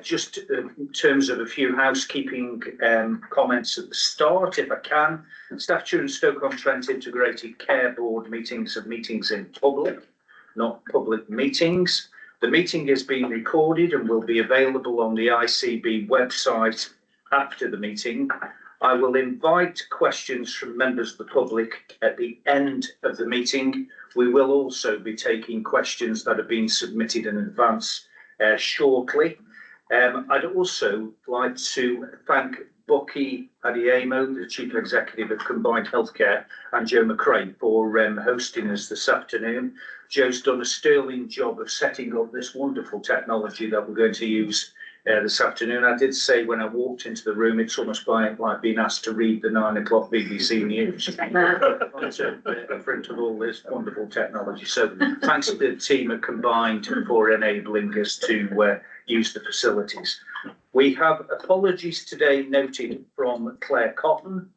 Just in terms of a few housekeeping comments at the start, if I can. Staffordshire and Stoke-on-Trent Integrated Care Board meetings are meetings in public, not public meetings. The meeting is being recorded and will be available on the ICB website after the meeting. I will invite questions from members of the public at the end of the meeting. We will also be taking questions that have been submitted in advance shortly. I'd also like to thank Bucky Adiemo, the Chief Executive of Combined Healthcare, and Joe McRae for hosting us this afternoon. Joe's done a sterling job of setting up this wonderful technology that we're going to use this afternoon. I did say when I walked into the room, it's almost like being asked to read the 9 o'clock BBC News in front of all this wonderful technology. So thanks to the team at Combined for enabling us to use the facilities. We have apologies today noted from Claire Cotton.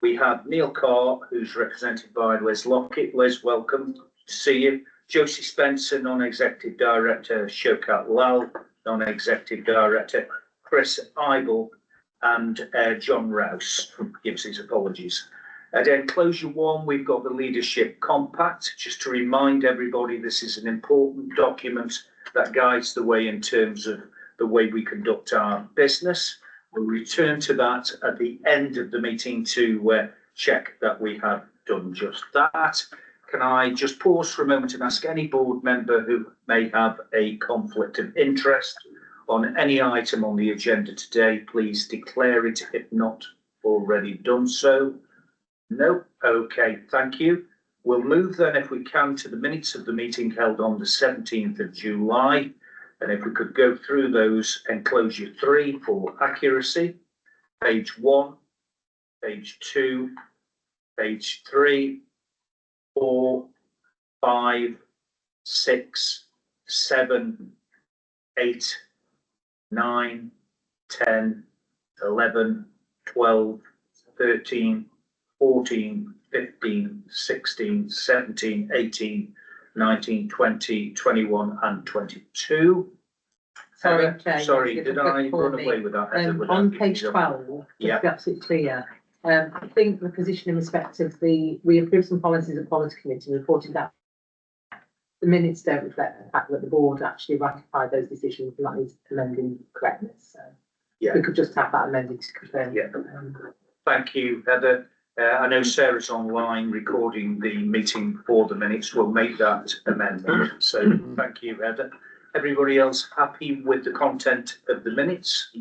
We have Neil Carr, who's represented by Liz Lockett. Liz, welcome to see you. Josie Spencer, Non-Executive Director, Shokat Lal, Non-Executive Director, Chris Eibel, and John Rouse gives his apologies. At enclosure 1, we've got the Leadership Compact. Just to remind everybody, this is an important document that guides the way in terms of the way we conduct our business. We'll return to that at the end of the meeting to check that we have done just that. Can I just pause for a moment and ask any board member who may have a conflict of interest on any item on the agenda today, please declare it if not already done so. No? Okay, thank you. We'll move then, if we can, to the minutes of the meeting held on the 17th of July. And if we could go through those, enclosure 3 for accuracy, page 1, page 2, page 3, 4, 5, 6, 7, 8, 9, 10, 11, 12, 13, 14, 15, 16, 17, 18, 19, 20, 21 and 22. Sorry, Chair, sorry, did I run away with that? On page 12, yeah, to be absolutely clear, I think the position in respect of we approved some policies at Policy Committee and reported that the minutes don't reflect the fact that the board actually ratified those decisions, and that needs amending correctness. So yeah, we could just have that amended to confirm. Yeah. Thank you, Heather. I know Sarah's online recording the meeting for the minutes. We'll make that amendment. So thank you, Heather. Everybody else happy with the content of the minutes?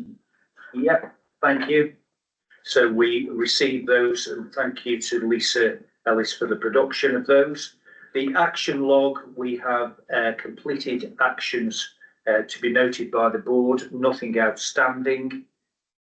Yep, thank you. So we received those, and thank you to Lisa Ellis for the production of those. The action log, we have completed actions to be noted by the board, nothing outstanding.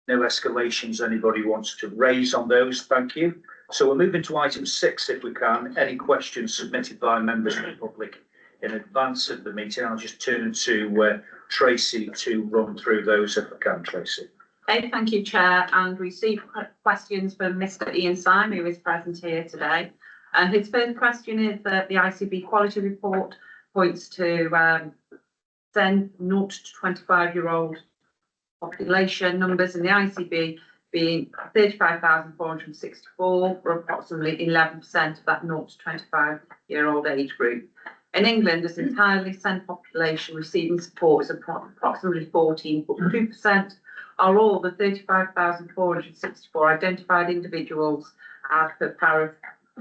No escalations anybody wants to raise on those, thank you. So we'll move into item 6 if we can. Any questions submitted by members of the public in advance of the meeting? I'll just turn to Tracy to run through those if I can, Tracy. Okay, thank you, Chair. And received questions from Mr. Ian Syme, who is present here today. And his first question is that the ICB quality report points to send 0 to 25-year-old population numbers in the ICB being 35,464, or approximately 11% of that 0 to 25-year-old age group. In England, this entirely SEND population receiving support is approximately 14.2%. Are all the 35,464 identified individuals as per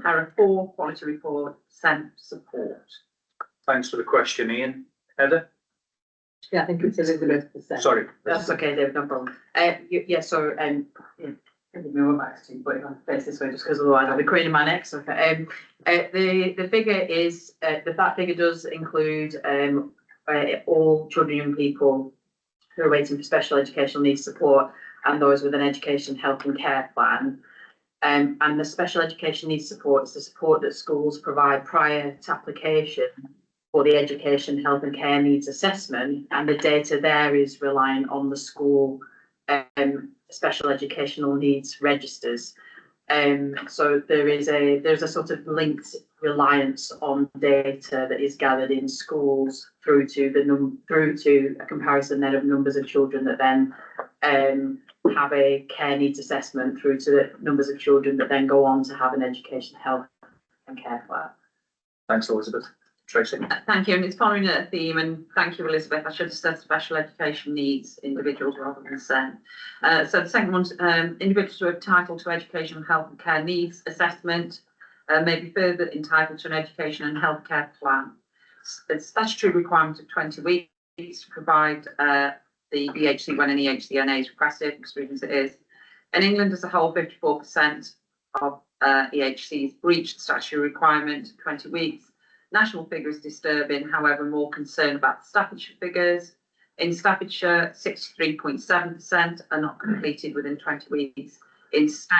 para 4 quality report SEND support? Thanks for the question, Ian. Heather? Yeah, I think it's Elizabeth. Sorry. That's okay, Dave, no problem. Yeah, so, yeah, give me one back to put it on face this way, just because otherwise I'll be craning my neck. So, the figure is, that figure does include all children and young people who are waiting for special educational needs support and those with an education, health and care plan. And the special education needs support is the support that schools provide prior to application for the education, health and care needs assessment, and the data there is relying on the school special educational needs registers. So there's a sort of linked reliance on data that is gathered in schools through to a comparison then of numbers of children that then have a care needs assessment through to the numbers of children that then go on to have an education, health and care plan. Thanks, Elizabeth. Tracy. Thank you, and it's following a theme, and thank you, Elizabeth. I should have said special education needs individuals rather than SEN. So the second one's individuals who are entitled to educational health and care needs assessment may be further entitled to an education and healthcare plan. It's statutory requirement of 20 weeks to provide the EHC when an EHCNA is requested, experience it is. In England as a whole, 54% of EHCs breach the statutory requirement of 20 weeks. National figure is disturbing, however, more concerned about the Staffordshire figures. In Staffordshire, 63.7% are not completed within 20 weeks. In Stoke,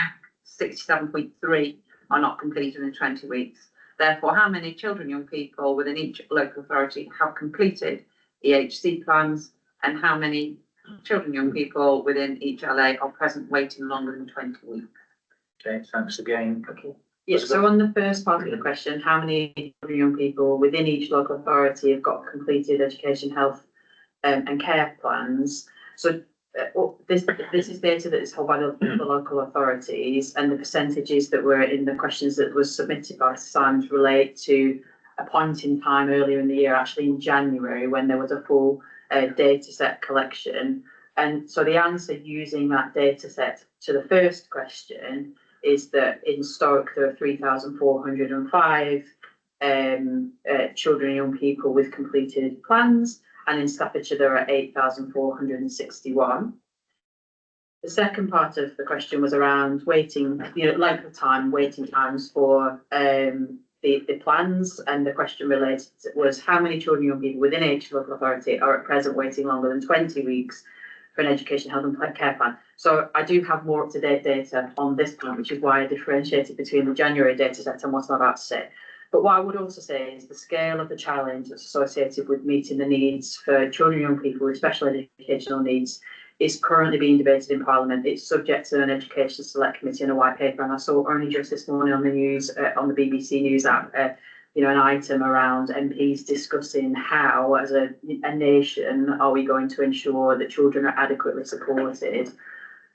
67.3% are not completed in 20 weeks. Therefore, how many children, young people within each local authority have completed EHC plans, and how many children, young people within each LA are present waiting longer than 20 weeks? Okay, thanks again. Okay. Yes, so on the first part of the question, how many young people within each local authority have got completed education, health and care plans? So this is data that is held by the local authorities, and the percentages that were in the questions that was submitted by SAMS relate to a point in time earlier in the year, actually in January, when there was a full data set collection. And so the answer using that data set to the first question is that in Stoke there are 3,405 children and young people with completed plans, and in Staffordshire there are 8,461. The second part of the question was around waiting, length of time, waiting times for the plans, and the question related was how many children and young people within each local authority are at present waiting longer than 20 weeks for an education, health and care plan. So I do have more up-to-date data on this plan, which is why I differentiated between the January data set and what I'm about to say. But what I would also say is the scale of the challenge that's associated with meeting the needs for children and young people with special educational needs is currently being debated in Parliament. It's subject to an Education Select Committee and a white paper, and I saw only just this morning on the news, on the BBC News app, an item around MPs discussing how, as a nation, are we going to ensure that children are adequately supported.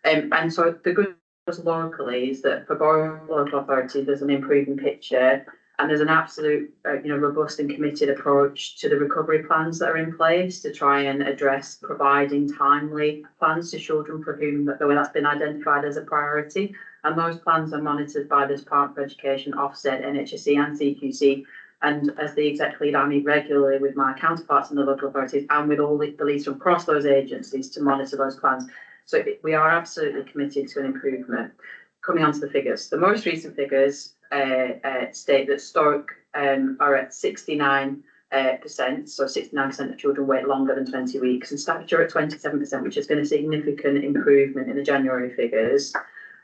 And so the good news locally is that for both local authorities, there's an improving picture, and there's an absolute, robust and committed approach to the recovery plans that are in place to try and address providing timely plans to children for whom that's been identified as a priority. And those plans are monitored by the Department for Education, Ofsted, NHSE and CQC. And as the exec lead, I meet regularly with my counterparts in the local authorities and with all the leads from across those agencies to monitor those plans. So we are absolutely committed to an improvement. Coming on to the figures, the most recent figures state that Stoke are at 69%, so 69% of children wait longer than 20 weeks, and Staffordshire at 27%, which has been a significant improvement in the January figures.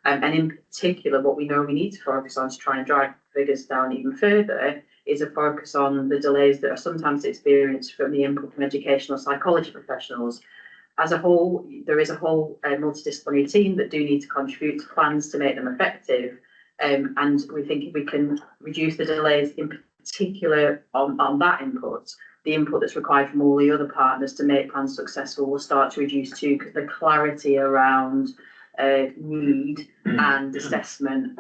And in particular, what we know we need to focus on to try and drive figures down even further is a focus on the delays that are sometimes experienced from the input from educational psychology professionals. As a whole, there is a whole multidisciplinary team that do need to contribute to plans to make them effective. And we think if we can reduce the delays, in particular on that input, the input that's required from all the other partners to make plans successful will start to reduce too, because the clarity around need and assessment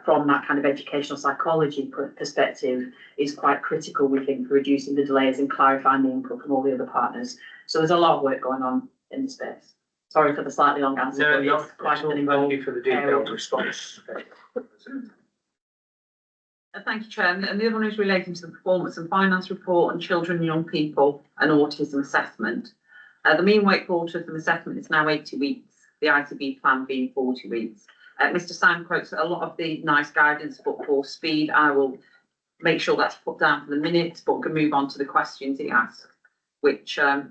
from that kind of educational psychology perspective is quite critical, we think, for reducing the delays and clarifying the input from all the other partners. So there's a lot of work going on in the space. Sorry for the slightly long answer. No, quite an involved. Thank you for the detailed response. Thank you, Chair. And the other one is relating to the performance and finance report on children and young people and autism assessment. The mean wait for autism assessment is now 80 weeks, the ICB plan being 40 weeks. Mr. Sam quotes a lot of the nice guidance, but for speed, I will make sure that's put down for the minutes, but we can move on to the questions he asked, which are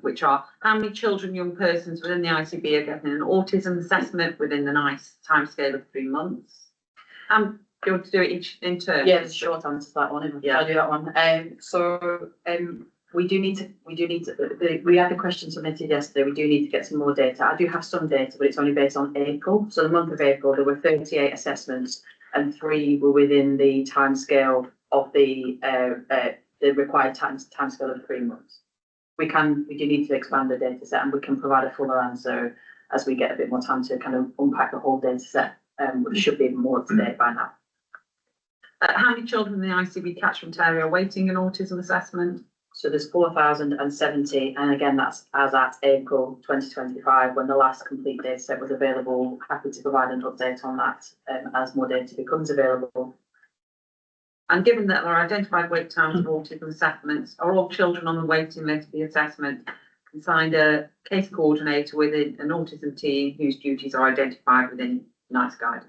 how many children, young persons within the ICB are getting an autism assessment within the nice timescale of 3 months? Do you want to do it each in turn? Yeah, it's a short answer to that one. Yeah, I'll do that one. we had the question submitted yesterday. We do need to get some more data. I do have some data, but it's only based on April. So the month of April, there were 38 assessments and 3 were within the timescale of the required timescale of 3 months. We do need to expand the data set, and we can provide a fuller answer as we get a bit more time to kind of unpack the whole data set, which should be more up to date by now. How many children in the ICB catchment area are waiting an autism assessment? So there's 4,070, and again, that's as at April 2025, when the last complete data set was available. Happy to provide an update on that as more data becomes available. And given that there are identified wait times for autism assessments, are all children on the waiting list for the assessment assigned a case coordinator within an autism team whose duties are identified within NICE guidance?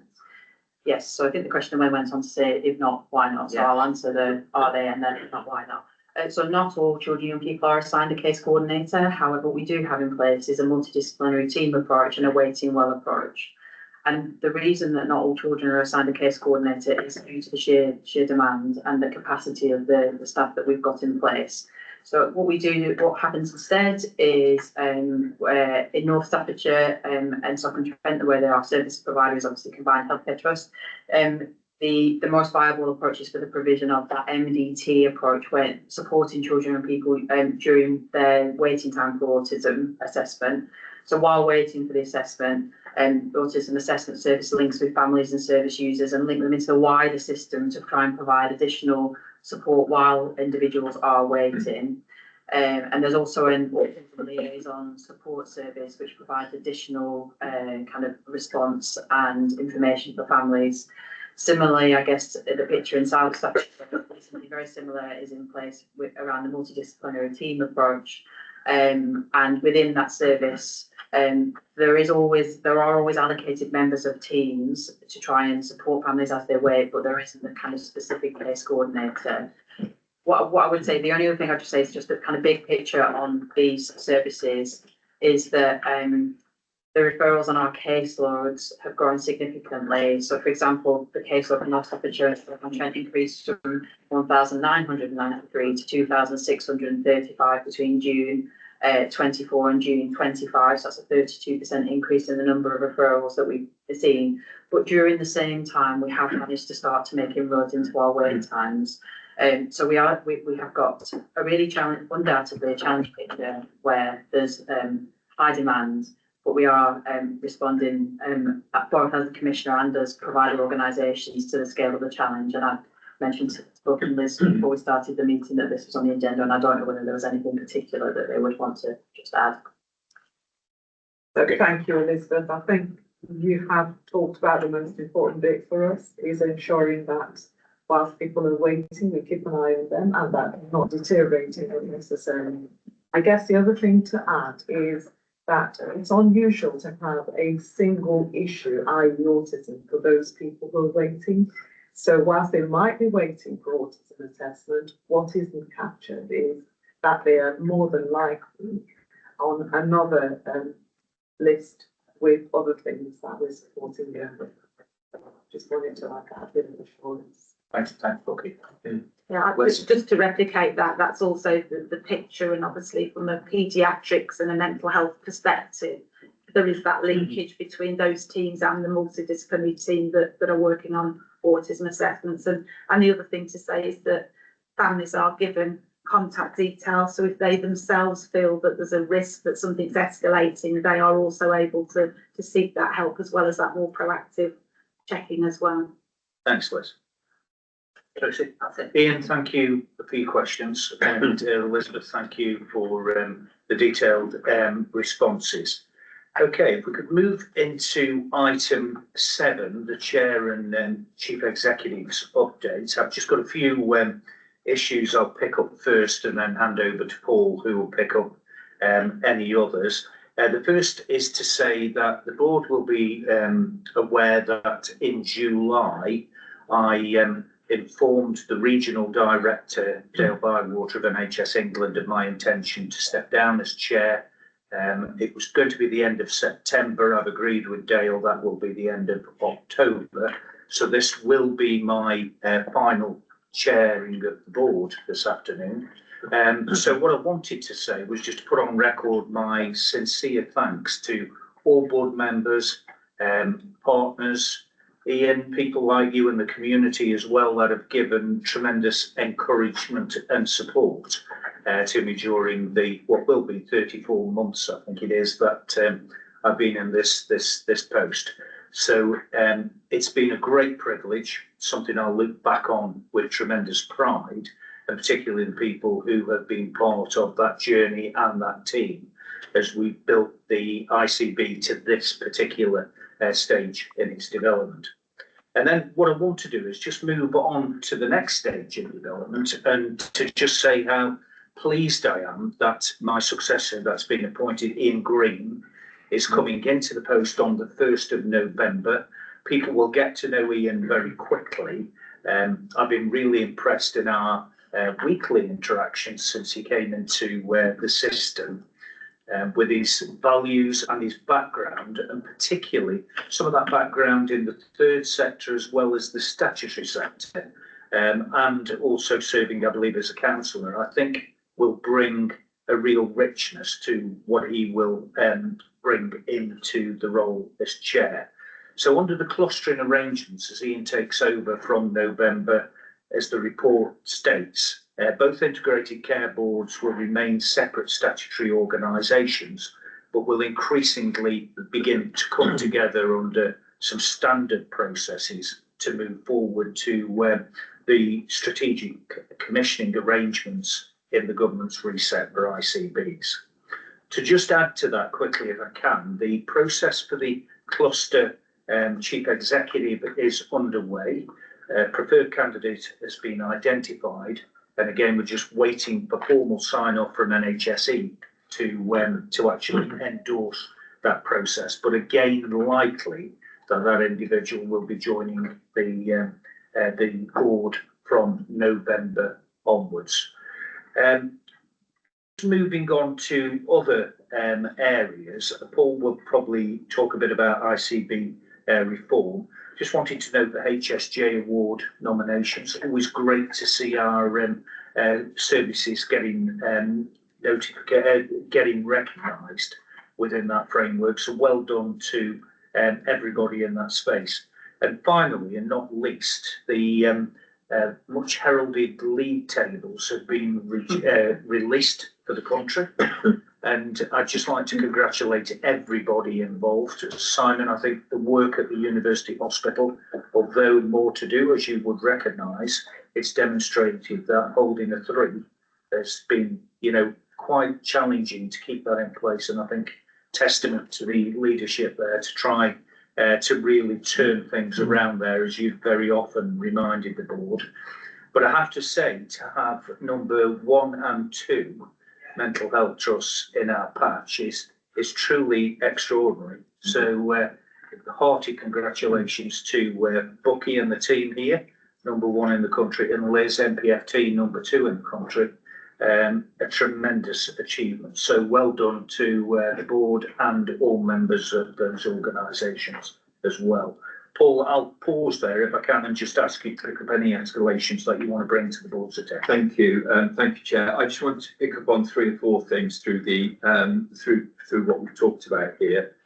Yes, so I think the question went on to say, if not, why not? So Yeah. I'll answer the are they, and then if not, why not? So not all children and young people are assigned a case coordinator. However, what we do have in place is a multidisciplinary team approach and a waiting well approach. And the reason that not all children are assigned a case coordinator is due to the sheer demand and the capacity of the staff that we've got in place. So what happens instead is in North Staffordshire and Stoke-on-Trent, where there are service providers, obviously combined healthcare trust, the most viable approach is for the provision of that MDT approach, where supporting children and people during their waiting time for autism assessment. So while waiting for the assessment, autism assessment service links with families and service users and link them into the wider system to try and provide additional support while individuals are waiting. And there's also an autism liaison support service which provides additional kind of response and information for families. Similarly, I guess the picture in South Staffordshire, something very similar is in place around the multidisciplinary team approach. And within that service, there are always allocated members of teams to try and support families as they wait, but there isn't a kind of specific case coordinator. What I would say, the only other thing I'd just say is just the kind of big picture on these services is that the referrals on our caseloads have grown significantly. So, for example, the caseload for North Staffordshire and Stoke-on-Trent increased from 1,993 to 2,635 between June 24 and June 25. So that's a 32% increase in the number of referrals that we've seen. But during the same time, we have managed to start to make inroads into our wait times. So we have got a really undoubtedly a challenge picture where there's high demand, but we are responding both as a commissioner and as provider organisations to the scale of the challenge. And I mentioned to Liz before we started the meeting that this was on the agenda, and I don't know whether there was anything particular that they would want to just add. Okay. Thank you, Elizabeth. I think you have talked about the most important bit for us is ensuring that whilst people are waiting, we keep an eye on them and that they're not deteriorating unnecessarily. I guess the other thing to add is that it's unusual to have a single issue, i.e. autism, for those people who are waiting. So whilst they might be waiting for autism assessment, what isn't captured is that they are more than likely on another list with other things that we're supporting them with. Just wanted to add that bit of assurance. Thanks, Bucky. Yeah, just to replicate that, that's also the picture, and obviously from a paediatrics and a mental health perspective, there is that linkage between those teams and the multidisciplinary team that are working on autism assessments. And the other thing to say is that families are given contact details, so if they themselves feel that there's a risk that something's escalating, they are also able to seek that help as well as that more proactive checking as well. Thanks, Liz. That's it. Ian, thank you for your questions, and Elizabeth, thank you for the detailed responses. Okay, if we could move into item 7, the Chair and Chief Executive's updates. I've just got a few issues I'll pick up first and then hand over to Paul, who will pick up any others. The first is to say that the board will be aware that in July, I informed the regional director, Dale Bywater of NHS England, of my intention to step down as chair. It was going to be the end of September. I've agreed with Dale that will be the end of October. So this will be my final chairing of the board this afternoon. So what I wanted to say was just to put on record my sincere thanks to all board members, partners, Ian, people like you in the community as well that have given tremendous encouragement and support to me during what will be 34 months, I think it is, that I've been in this post. So it's been a great privilege, something I'll look back on with tremendous pride, and particularly the people who have been part of that journey and that team as we built the ICB to this particular stage in its development. And then what I want to do is just move on to the next stage in development and to just say how pleased I am that my successor that's been appointed, Ian Green, is coming into the post on the 1st of November. People will get to know Ian very quickly. I've been really impressed in our weekly interactions since he came into the system. With his values and his background, and particularly some of that background in the third sector as well as the statutory sector, and also serving, I believe, as a councillor, I think will bring a real richness to what he will bring into the role as chair. So under the clustering arrangements, as Ian takes over from November, as the report states, both integrated care boards will remain separate statutory organisations, but will increasingly begin to come together under some standard processes to move forward to the strategic commissioning arrangements in the government's reset for ICBs. To just add to that quickly, if I can, the process for the cluster chief executive is underway. Preferred candidate has been identified. And again, we're just waiting for formal sign-off from NHSE to actually endorse that process. But again, likely that individual will be joining the board from November onwards. Moving on to other areas, Paul will probably talk a bit about ICB reform. Just wanted to note the HSJ award nominations. Always great to see our services getting getting recognised within that framework. So well done to everybody in that space. And finally, and not least, the much heralded league tables have been released for the country. And I'd just like to congratulate everybody involved. Simon, I think the work at the University Hospital, although more to do, as you would recognise, it's demonstrated that holding a 3 has been, quite challenging to keep that in place. And I think testament to the leadership there to try to really turn things around there, as you've very often reminded the board. But I have to say, to have number 1 and 2 mental health trusts in our patch is truly extraordinary. So hearty congratulations to Bucky and the team here, number 1 in the country, and Liz, MPFT, number 2 in the country. A tremendous achievement. So well done to the board and all members of those organisations as well. Paul, I'll pause there if I can and just ask you to pick up any escalations that you want to bring to the board's attention. Thank you, Chair. I just want to pick up on 3 or 4 things through the through what we've talked about here.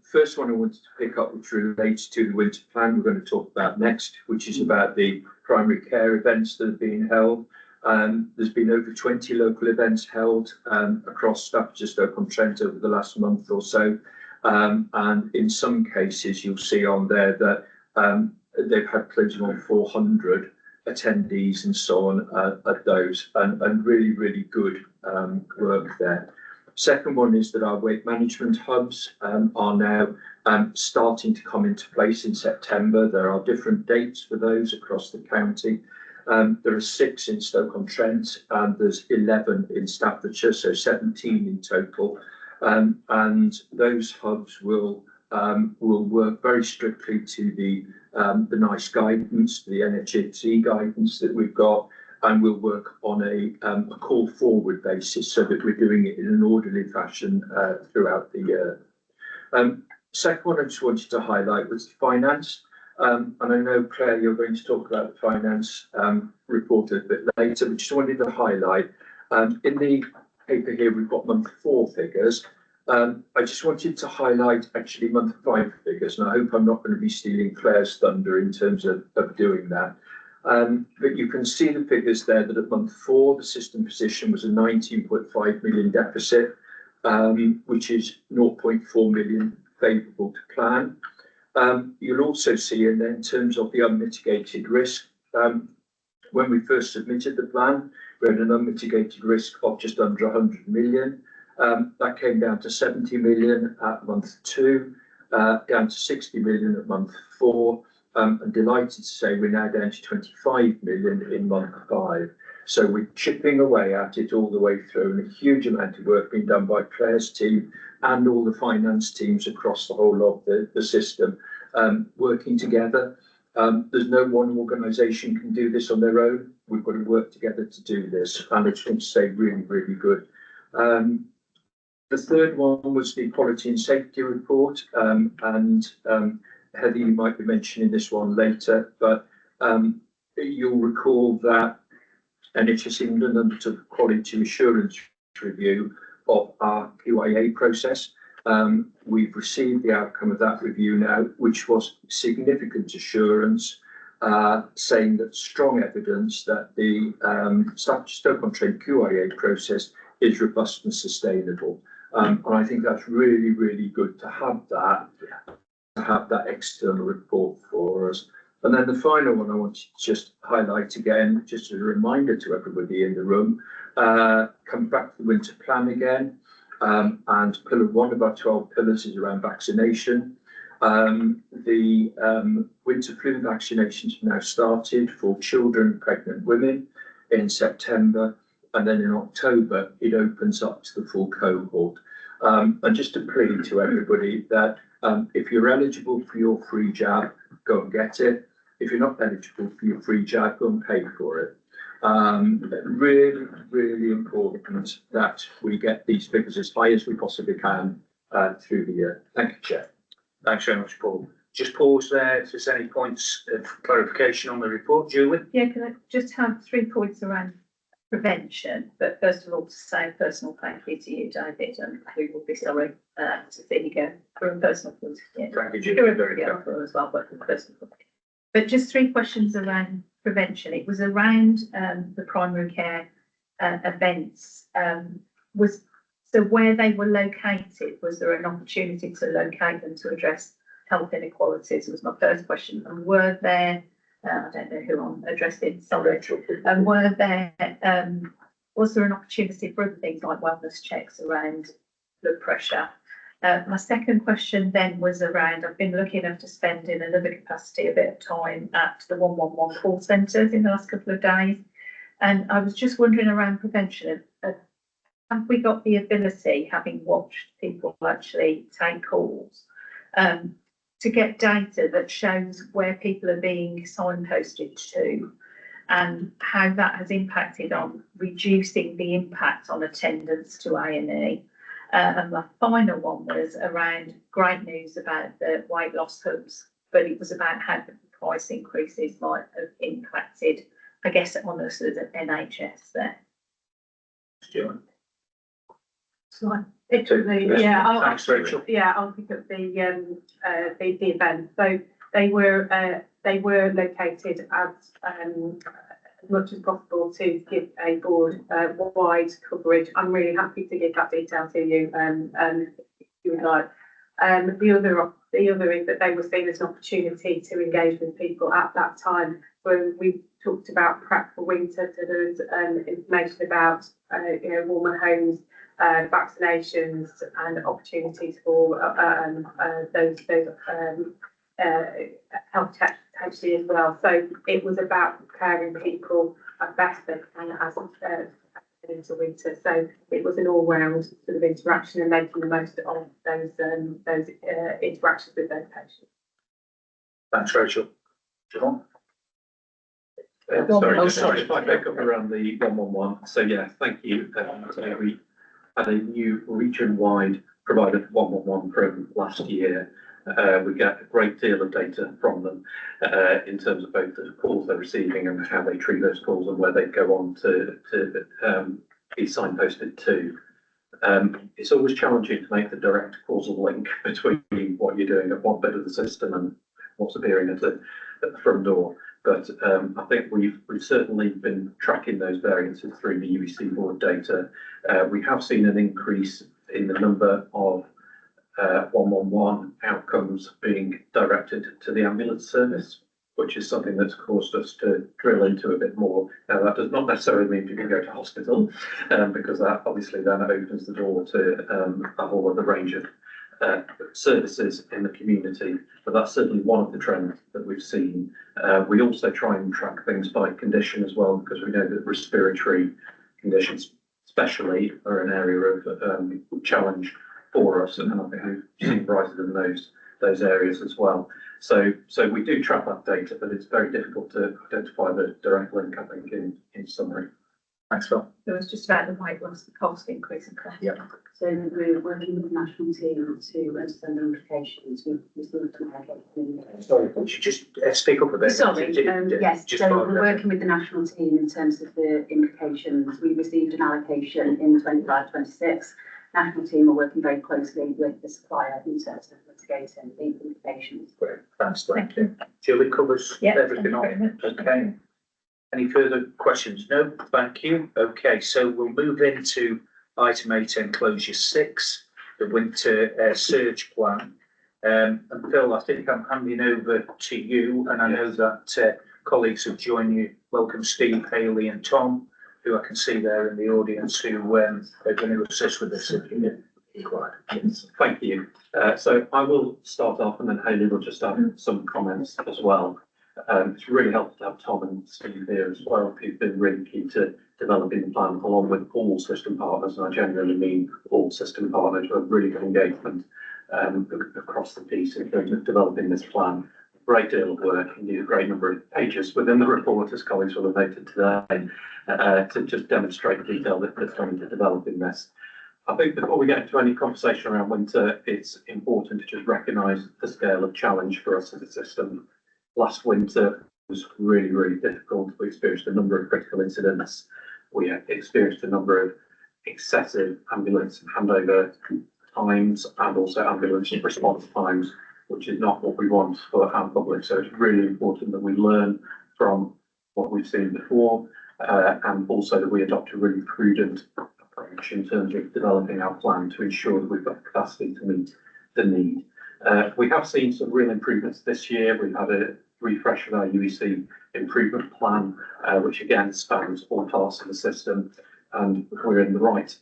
First one I wanted to pick up, which relates to the winter plan we're going to talk about next, which is about the primary care events that have been held. There's been over 20 local events held across Staffordshire, Stoke-on-Trent over the last month or so. And in some cases, you'll see on there that they've had close on 400 attendees and so on at those, and really, really good work there. Second one is that our weight management hubs are now starting to come into place in September. There are different dates for those across the county. There are 6 in Stoke-on-Trent and there's 11 in Staffordshire, so 17 in total. And those hubs will work very strictly to the NICE guidance, the NHSE guidance that we've got, and we'll work on a call forward basis so that we're doing it in an orderly fashion throughout the year. Second one I just wanted to highlight was finance. And I know, Claire, you're going to talk about the finance report a bit later, but just wanted to highlight In the paper here, we've got month 4 figures. I just wanted to highlight actually month 5 figures, and I hope I'm not going to be stealing Claire's thunder in terms of doing that. But you can see the figures there that at month 4, the system position was a 19.5 million deficit, which is 0.4 million favourable to plan. You'll also see in terms of the unmitigated risk, when we first submitted the plan, we had an unmitigated risk of just under 100 million. That came down to 70 million at month 2, down to 60 million at month 4. I'm delighted to say we're now down to 25 million in month 5. So we're chipping away at it all the way through, and a huge amount of work being done by Claire's team and all the finance teams across the whole of the system, working together. There's no one organisation can do this on their own. We've got to work together to do this, and I just want to say really, really good. The third one was the quality and safety report, and Heather, you might be mentioning this one later, but you'll recall that NHS England undertook a quality assurance review of our QIA process. We've received the outcome of that review now, which was significant assurance, saying that strong evidence that the Staffordshire Stoke-on-Trent QIA process is robust and sustainable. And I think that's really, really good to have that external report for us. And then the final one I want to just highlight again, just as a reminder to everybody in the room, comes back to the winter plan again. And pillar 1 of our 12 pillars is around vaccination. The winter flu vaccinations have now started for children and pregnant women in September, and then in October it opens up to the full cohort. And just to plead to everybody that if you're eligible for your free jab, go and get it. If you're not eligible for your free jab, go and pay for it. Really, really important that we get these figures as high as we possibly can through the year. Thank you, Chair. Thanks very much, Paul. Just pause there if there's any points of clarification on the report. Julie? Yeah, can I just have 3 points around prevention? But first of all, to say a personal thank you to you, David, and we will be sorry to see you go for a personal point of view. Thank you, Julie. You're very helpful as well, but from a personal point of view. But just 3 questions around prevention. It was around the primary care events. So where they were located, was there an opportunity to locate them to address health inequalities? Was my first question. And were there, I don't know who I'm addressing, sorry. And were there, was there an opportunity for other things like wellness checks around blood pressure? My second question then was around, I've been lucky enough to spend in another capacity a bit of time at the 111 call centres in the last couple of days. And I was just wondering around prevention, have we got the ability, having watched people actually take calls, to get data that shows where people are being signposted to and how that has impacted on reducing the impact on attendance to A&E? And my final one was around great news about the weight loss hubs, but it was about how the price increases might have impacted, I guess, on us as an NHS there. Stuart? So I picked up Thanks, Rachel. I'll pick up the event. So they were located as much as possible to give a board wide coverage. I'm really happy to give that detail to you, if you would like. The other is that they were seen as an opportunity to engage with people at that time when we talked about prep for winter. So there was information about warmer homes, vaccinations, and opportunities for those health checks potentially as well. So it was about preparing people as best they can as into winter. So it was an all-round sort of interaction and making the most of those interactions with those patients. Thanks, Rachel. John? Sorry, if I pick up around the 111. So yeah, thank you. We had a new region-wide provider 111 from last year. We get a great deal of data from them in terms of both the calls they're receiving and how they treat those calls and where they go on to be signposted to. It's always challenging to make the direct causal link between what you're doing at one bit of the system and what's appearing at the front door. But I think we've certainly been tracking those variances through the UEC board data. We have seen an increase in the number of 111 outcomes being directed to the ambulance service, which is something that's caused us to drill into a bit more. Now, that does not necessarily mean you can go to hospital, because that obviously then opens the door to a whole other range of services in the community. But that's certainly one of the trends that we've seen. We also try and track things by condition as well, because we know that respiratory conditions especially are an area of challenge for us, and I think we've seen rises in those areas as well. So we do track that data, but it's very difficult to identify the direct link, I think, in summary. Thanks, Phil. It was just about the weight loss, the cost increase and cost. Yeah. So we're working with the national team to understand the implications. We've received an allocation. Sorry, could you just speak up a bit? Sorry, yes, Just so follow we're that. working with the national team in terms of the implications. We received an allocation in 25-26. National team are working very closely with the supplier in terms of mitigating the implications. Great, thanks, thank you. Julie covers Yeah, everything thank you off. Okay. Any further questions? No, thank you. Okay, so we'll move into item 8, enclosure 6, the winter surge plan. And Phil, I think I'm handing over to you, and I know that colleagues have joined you. Welcome, Steve, Hayley, and Tom, who I can see there in the audience, who are going to assist with this if you require. Yes, thank you. So I will start off, and then Hayley will just add some comments as well. It's really helpful to have Tom and Steve here as well, who've been really key to developing the plan along with all system partners, and I genuinely mean all system partners who have really good engagement across the piece in terms of developing this plan. A great deal of work, indeed a great number of pages within the report, as colleagues will have noted today, to just demonstrate the detail that's going into developing this. I think before we get into any conversation around winter, it's important to just recognise the scale of challenge for us as a system. Last winter was really, really difficult. We experienced a number of critical incidents. We experienced a number of excessive ambulance handover times and also ambulance response times, which is not what we want for our public. So it's really important that we learn from what we've seen before, and also that we adopt a really prudent approach in terms of developing our plan to ensure that we've got capacity to meet the need. We have seen some real improvements this year. We've had a refresh of our UEC improvement plan, which again spans all parts of the system, and we're in the right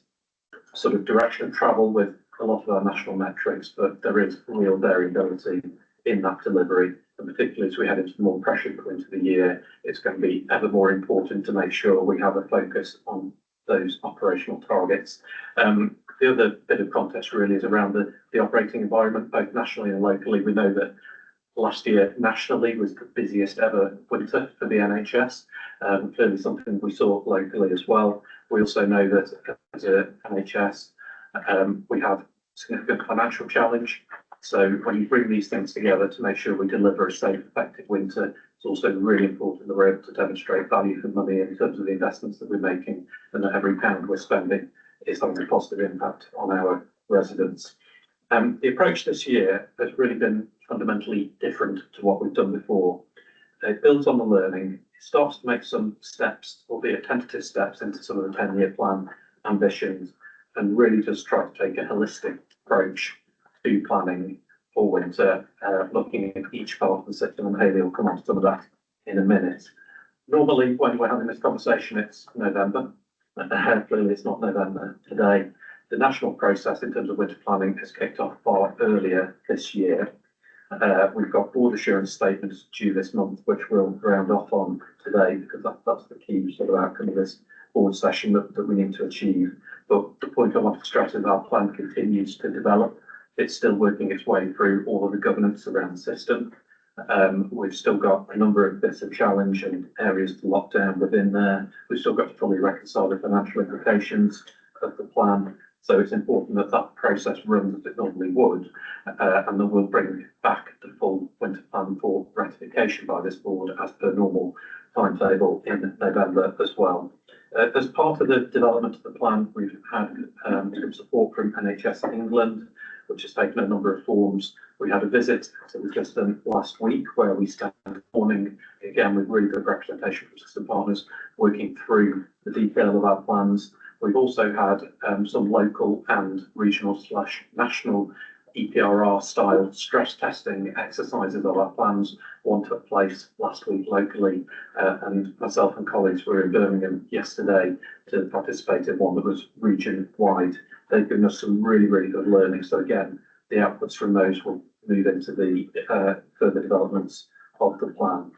sort of direction of travel with a lot of our national metrics, but there is real variability in that delivery, and particularly as we head into the more pressured point of the year, it's going to be ever more important to make sure we have a focus on those operational targets. The other bit of context really is around the operating environment, both nationally and locally. We know that last year nationally was the busiest ever winter for the NHS, clearly something we saw locally as well. We also know that as a NHS, we have significant financial challenge. So when you bring these things together to make sure we deliver a safe, effective winter, it's also really important that we're able to demonstrate value for money in terms of the investments that we're making, and that every pound we're spending is having a positive impact on our residents. The approach this year has really been fundamentally different to what we've done before. It builds on the learning, it starts to make some steps, albeit tentative steps, into some of the 10-year plan ambitions, and really just try to take a holistic approach to planning for winter, looking at each part of the system, and Hayley will come on to some of that in a minute. Normally, when we're having this conversation, it's November. Clearly, it's not November today. The national process in terms of winter planning has kicked off far earlier this year. We've got board assurance statements due this month, which we'll round off on today, because that's the key sort of outcome of this board session that we need to achieve. But the point I want to stress is our plan continues to develop. It's still working its way through all of the governance around the system. We've still got a number of bits of challenge and areas to lock down within there. We've still got to fully reconcile the financial implications of the plan. So it's important that that process runs as it normally would, and then we'll bring back the full winter plan for ratification by this board as per normal timetable in November as well. As part of the development of the plan, we've had some support from NHS England, which has taken a number of forms. We had a visit to the system last week where we spent the morning, again, with really good representation from system partners, working through the detail of our plans. We've also had some local and regional / national EPRR style stress testing exercises of our plans. One took place last week locally, and myself and colleagues were in Birmingham yesterday to participate in one that was region wide. They've given us some really, really good learning. So again, the outputs from those will move into the further developments of the plan.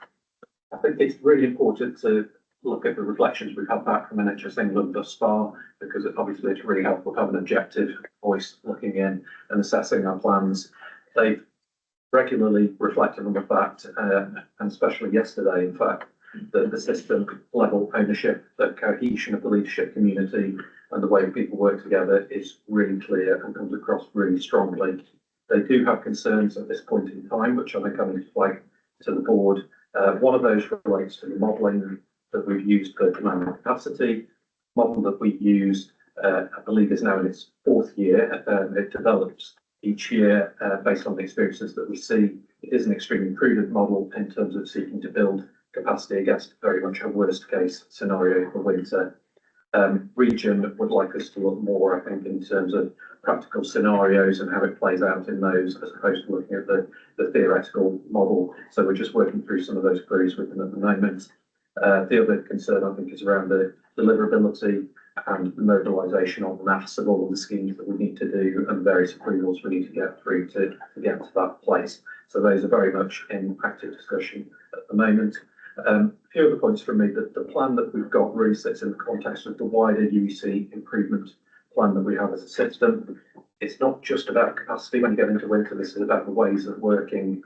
I think it's really important to look at the reflections we've had back from NHS England thus far, because obviously it's really helpful to have an objective voice looking in and assessing our plans. They've regularly reflected on the fact, and especially yesterday, in fact, that the system level ownership, the cohesion of the leadership community and the way people work together is really clear and comes across really strongly. They do have concerns at this point in time, which I think I need to flag to the board. One of those relates to the modelling that we've used for demand and capacity. Model that we use, I believe, is now in its 4th year. It develops each year based on the experiences that we see. It is an extremely prudent model in terms of seeking to build capacity against very much a worst case scenario for winter. Region would like us to look more, I think, in terms of practical scenarios and how it plays out in those, as opposed to looking at the theoretical model. So we're just working through some of those queries with them at the moment. The other concern, I think, is around the deliverability and the mobilisation on maths of all of the schemes that we need to do and various approvals we need to get through to get to that place. So those are very much in active discussion at the moment. A few other points from me, that the plan that we've got really sits in the context of the wider UEC improvement plan that we have as a system. It's not just about capacity when you get into winter, this is about the ways of working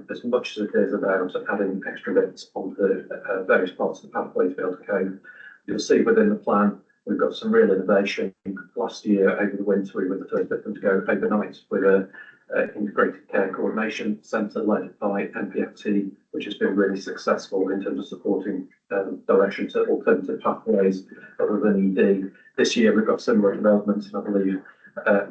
as much as it is about adding extra bits on the various parts of the pathway to be able to cope. You'll see within the plan, we've got some real innovation. Last year, over the winter, we were the first victim to go overnight with a integrated care coordination centre led by NPFT, which has been really successful in terms of supporting direction to alternative pathways other than ED. This year, we've got similar developments, and I believe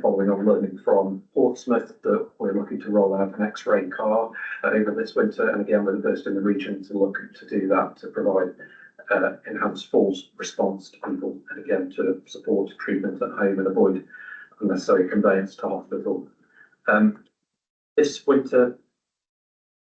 following on learning from Portsmouth, that we're looking to roll out an X-ray car over this winter, and again, we're the first in the region to look to do that, to provide enhanced falls response to people, and again, to support treatment at home and avoid unnecessary conveyance to hospital. This winter,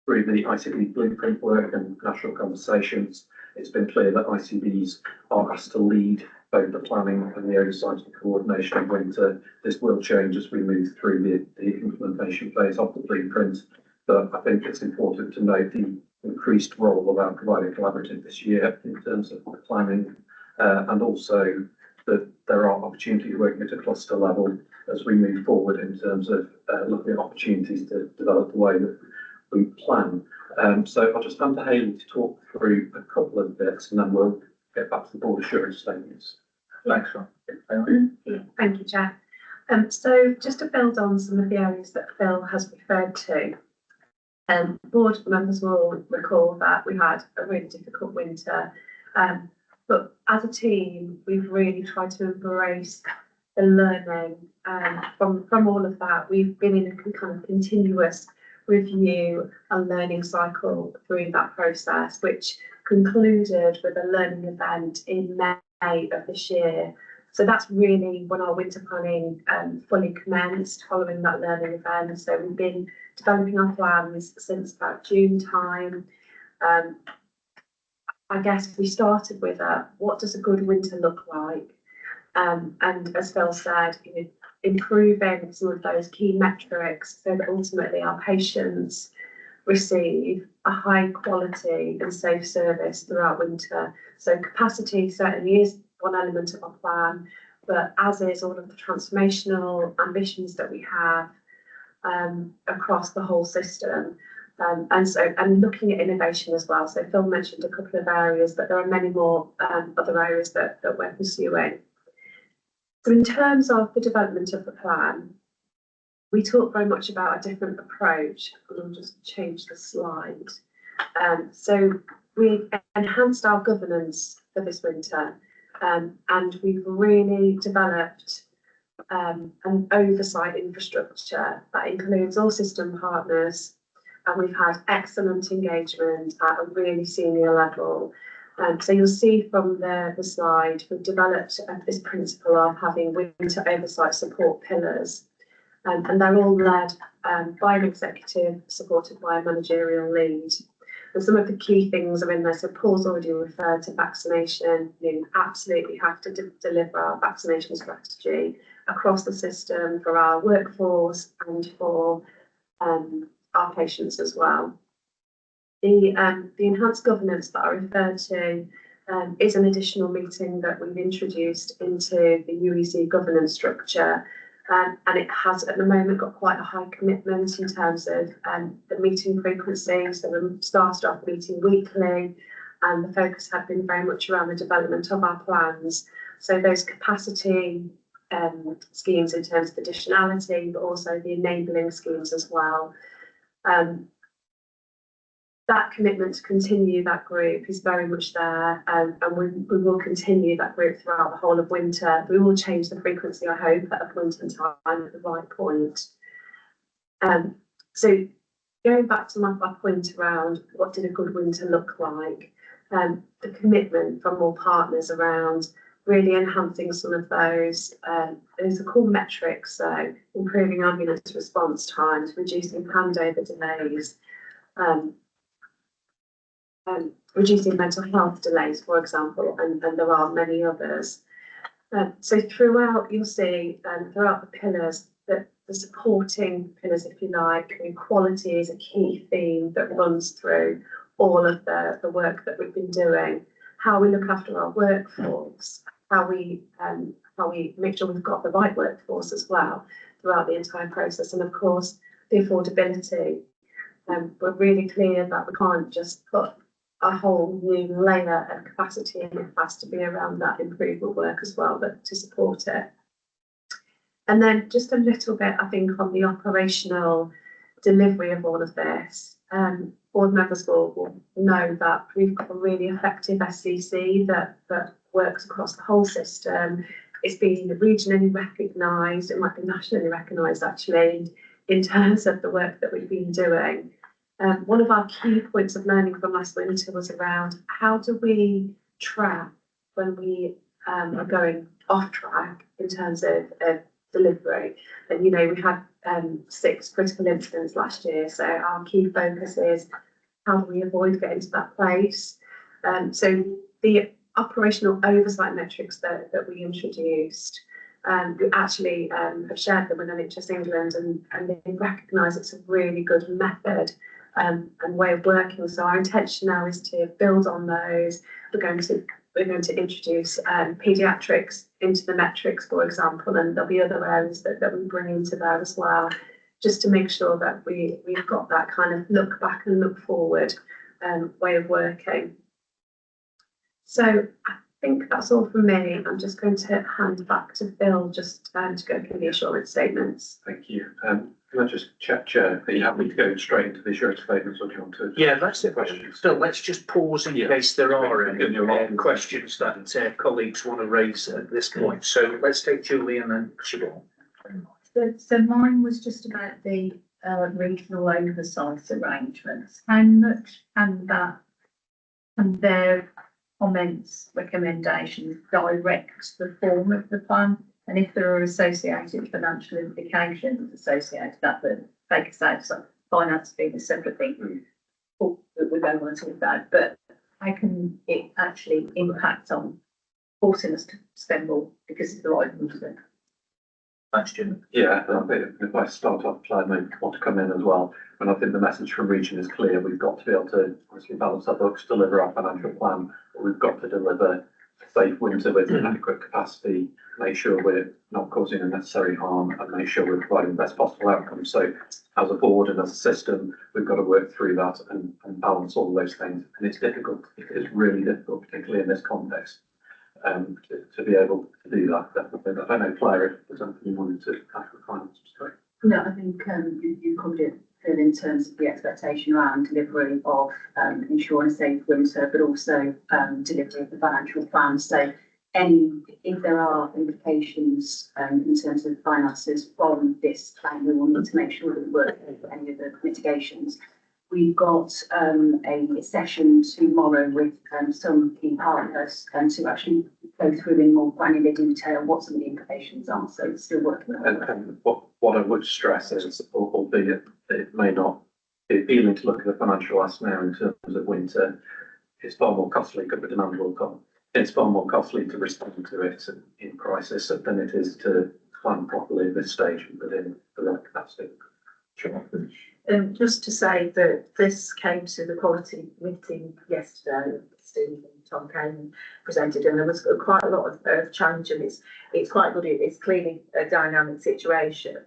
through the ICB blueprint work and national conversations, it's been clear that ICBs are asked to lead both the planning and the oversight and coordination of winter. This will change as we move through the implementation phase of the blueprint, but I think it's important to note the increased role of our provider collaborative this year in terms of planning, and also that there are opportunities working at a cluster level as we move forward in terms of looking at opportunities to develop the way that we plan. So I'll just hand to Hayley to talk through a couple of bits, and then we'll get back to the board assurance statements. Thanks, Ron. Thank you, Chair. So just to build on some of the areas that Phil has referred to, board members will recall that we had a really difficult winter, but as a team, we've really tried to embrace the learning from all of that. We've been in a kind of continuous review and learning cycle through that process, which concluded with a learning event in May of this year. So that's really when our winter planning fully commenced following that learning event. So we've been developing our plans since about June time. I guess we started with what does a good winter look like? And as Phil said, you know, improving some of those key metrics so that ultimately our patients receive a high quality and safe service throughout winter. So capacity certainly is one element of our plan, but as is all of the transformational ambitions that we have across the whole system. And looking at innovation as well. So Phil mentioned a couple of areas, but there are many more other areas that we're pursuing. So in terms of the development of the plan, we talk very much about a different approach. I'll just change the slide. So we've enhanced our governance for this winter. And we've really developed an oversight infrastructure that includes all system partners, and we've had excellent engagement at a really senior level. So you'll see from the slide, we've developed this principle of having winter oversight support pillars, and they're all led by an executive supported by a managerial lead. And some of the key things are in there. So Paul's already referred to vaccination. You absolutely have to deliver our vaccination strategy across the system for our workforce and for our patients as well. The enhanced governance that I referred to is an additional meeting that we've introduced into the UEC governance structure. And it has at the moment got quite a high commitment in terms of the meeting frequency. So we started off meeting weekly, and the focus had been very much around the development of our plans. So those capacity schemes in terms of additionality, but also the enabling schemes as well. That commitment to continue that group is very much there, and we will continue that group throughout the whole of winter. We will change the frequency, I hope, at a point in time at the right point. So going back to my point around what did a good winter look like, the commitment from all partners around really enhancing some of those are called metrics, so improving ambulance response times, reducing handover delays, reducing mental health delays, for example, and there are many others. So throughout, you'll see throughout the pillars that the supporting pillars, if you like, quality is a key theme that runs through all of the work that we've been doing. How we look after our workforce, how we make sure we've got the right workforce as well throughout the entire process, and of course the affordability. We're really clear that we can't just put a whole new layer of capacity, and it has to be around that improvement work as well, but to support it. And then just a little bit, I think, on the operational delivery of all of this. Board members will know that we've got a really effective SCC that works across the whole system. It's been regionally recognised, it might be nationally recognised actually, in terms of the work that we've been doing. One of our key points of learning from last winter was around how do we track when we are going off track in terms of delivery. And, you know, we had 6 critical incidents last year, so our key focus is how do we avoid getting to that place. So the operational oversight metrics that we introduced, we actually have shared them with NHS England, and they recognise it's a really good method and way of working. So our intention now is to build on those. We're going to introduce paediatrics into the metrics, for example, and there'll be other areas that we bring into there as well, just to make sure that we've got that kind of look back and look forward way of working. So I think that's all from me. I'm just going to hand back to Phil just to go through the assurance statements. Thank you. Can I just check, Chair, are you happy to go straight into the assurance statements, or do you want to? Yeah, that's the question. So let's just pause in case there are any questions that colleagues want to raise at this point. So let's take Julie and then Siobhan. So mine was just about the regional oversight arrangements. How much can their comments, recommendations direct the form of the plan? And if there are associated financial implications associated with that take us out, so finance being a separate thing that we don't want to talk about, but how can it actually impact on forcing us to spend more because it's the right thing to do? Thanks, Jim. Yeah, I think if I start off, I may want to come in as well. And I think the message from Region is clear. We've got to be able to obviously balance our books, deliver our financial plan, but we've got to deliver a safe winter with adequate capacity, make sure we're not causing unnecessary harm, and make sure we're providing the best possible outcomes. So as a board and as a system, we've got to work through that and balance all of those things. And it's difficult. It is really difficult, particularly in this context. To be able to do that, definitely. I don't know, Claire, if there's anything you wanted to add for finance. No, I think you covered it in terms of the expectation around delivery of ensuring a safe winter, but also delivery of the financial plan. So if there are implications in terms of finances from this plan, we will need to make sure that we work with any of the mitigations. We've got a session tomorrow with some key partners to actually go through in more granular detail what some of the implications are. So it's still working on that. And what I would stress is, albeit it may not be appealing to look at the financial ask now in terms of winter, it's far more costly because the demand will come. It's far more costly to respond to it in crisis than it is to plan properly at this stage and put in the right capacity. Sure. Just to say that this came to the quality meeting yesterday. Steve and Tom came and presented, and there was quite a lot of challenge, and it's quite good. It's clearly a dynamic situation.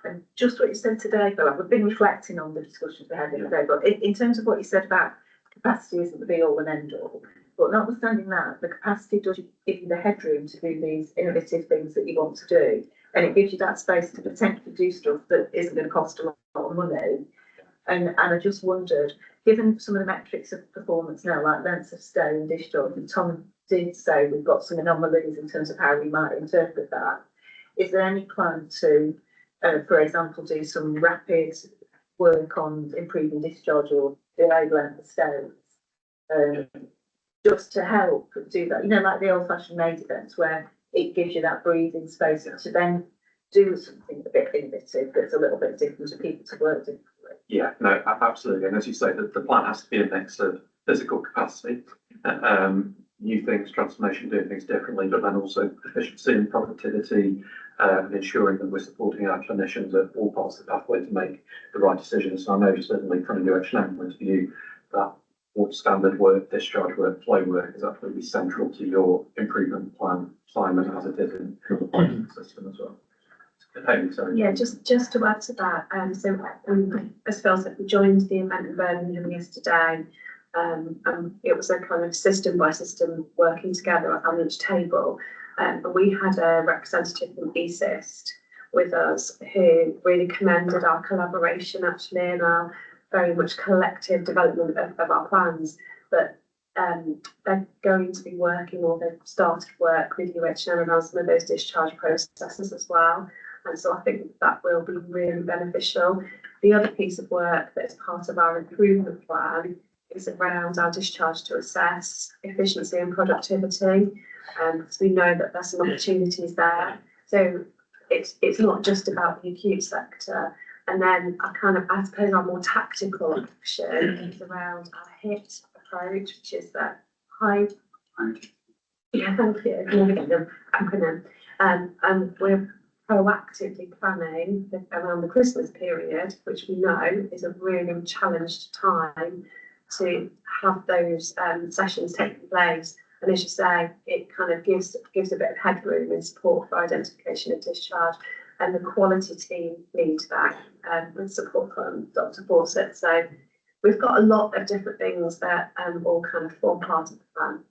And just what you said today, Phil, I've been reflecting on the discussions we had the other day, but in terms of what you said about capacity isn't the be all and end all, but notwithstanding that, the capacity does give you the headroom to do these innovative things that you want to do. And it gives you that space to potentially do stuff that isn't going to cost a lot of money. And I just wondered, given some of the metrics of performance now, like lengths of stay and discharge, and Tom did say we've got some anomalies in terms of how we might interpret that. Is there any plan to, for example, do some rapid work on improving discharge or delayed length of stays, just to help do that? You know, like the old-fashioned maid events where it gives you that breathing space to then do something a bit innovative that's a little bit different to people to work differently. Yeah, no, absolutely. And as you say, the plan has to be a mix of physical capacity, new things, transformation, doing things differently, but then also efficiency and productivity, and ensuring that we're supporting our clinicians at all parts of the pathway to make the right decisions. So I know certainly from a UHM point of view, that standard work, discharge work, flow work is absolutely central to your improvement plan, Simon, as it is in the system as well. Yeah, just to add to that, as Phil said, we joined the event in Birmingham yesterday, and it was a kind of system by system working together on each table, and we had a representative from ESIST with us who really commended our collaboration actually and our very much collective development of our plans. But they're going to be working, or they've started work with UHM around some of those discharge processes as well. And so I think that will be really beneficial. The other piece of work that is part of our improvement plan is around our discharge to assess efficiency and productivity. Because we know that there's some opportunities there. So it's not just about the acute sector. And then I suppose our more tactical action is around our HIT approach, which is that thank you, acronym. And we're proactively planning around the Christmas period, which we know is a really challenged time to have those sessions taking place. And as you say, it kind of gives a bit of headroom and support for identification of discharge. And the quality team need that with support from Dr. Fawcett. So we've got a lot of different things that all kind of form part of the plan.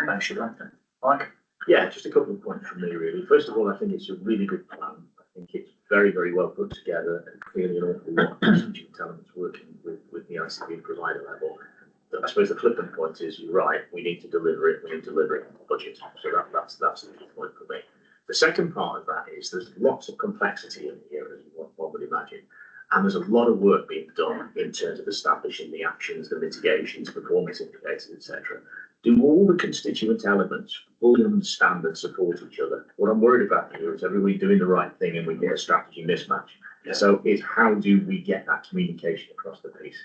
Thanks, Siobhan. Mike? Yeah, just a couple of points from me, really. First of all, I think it's a really good plan. I think it's very, very well put together, and clearly an awful lot of constituent elements working with the ICB provider level. But I suppose the flippant point is, you're right, we need to deliver it, we need to deliver it on the budget. So that's the key point for me. The second part of that is there's lots of complexity in here, as one would imagine. And there's a lot of work being done in terms of establishing the actions, the mitigations, performance indicators, etc. Do all the constituent elements fully understand and support each other? What I'm worried about here is everybody doing the right thing and we get a strategy mismatch. Yeah. So it's how do we get that communication across the piece?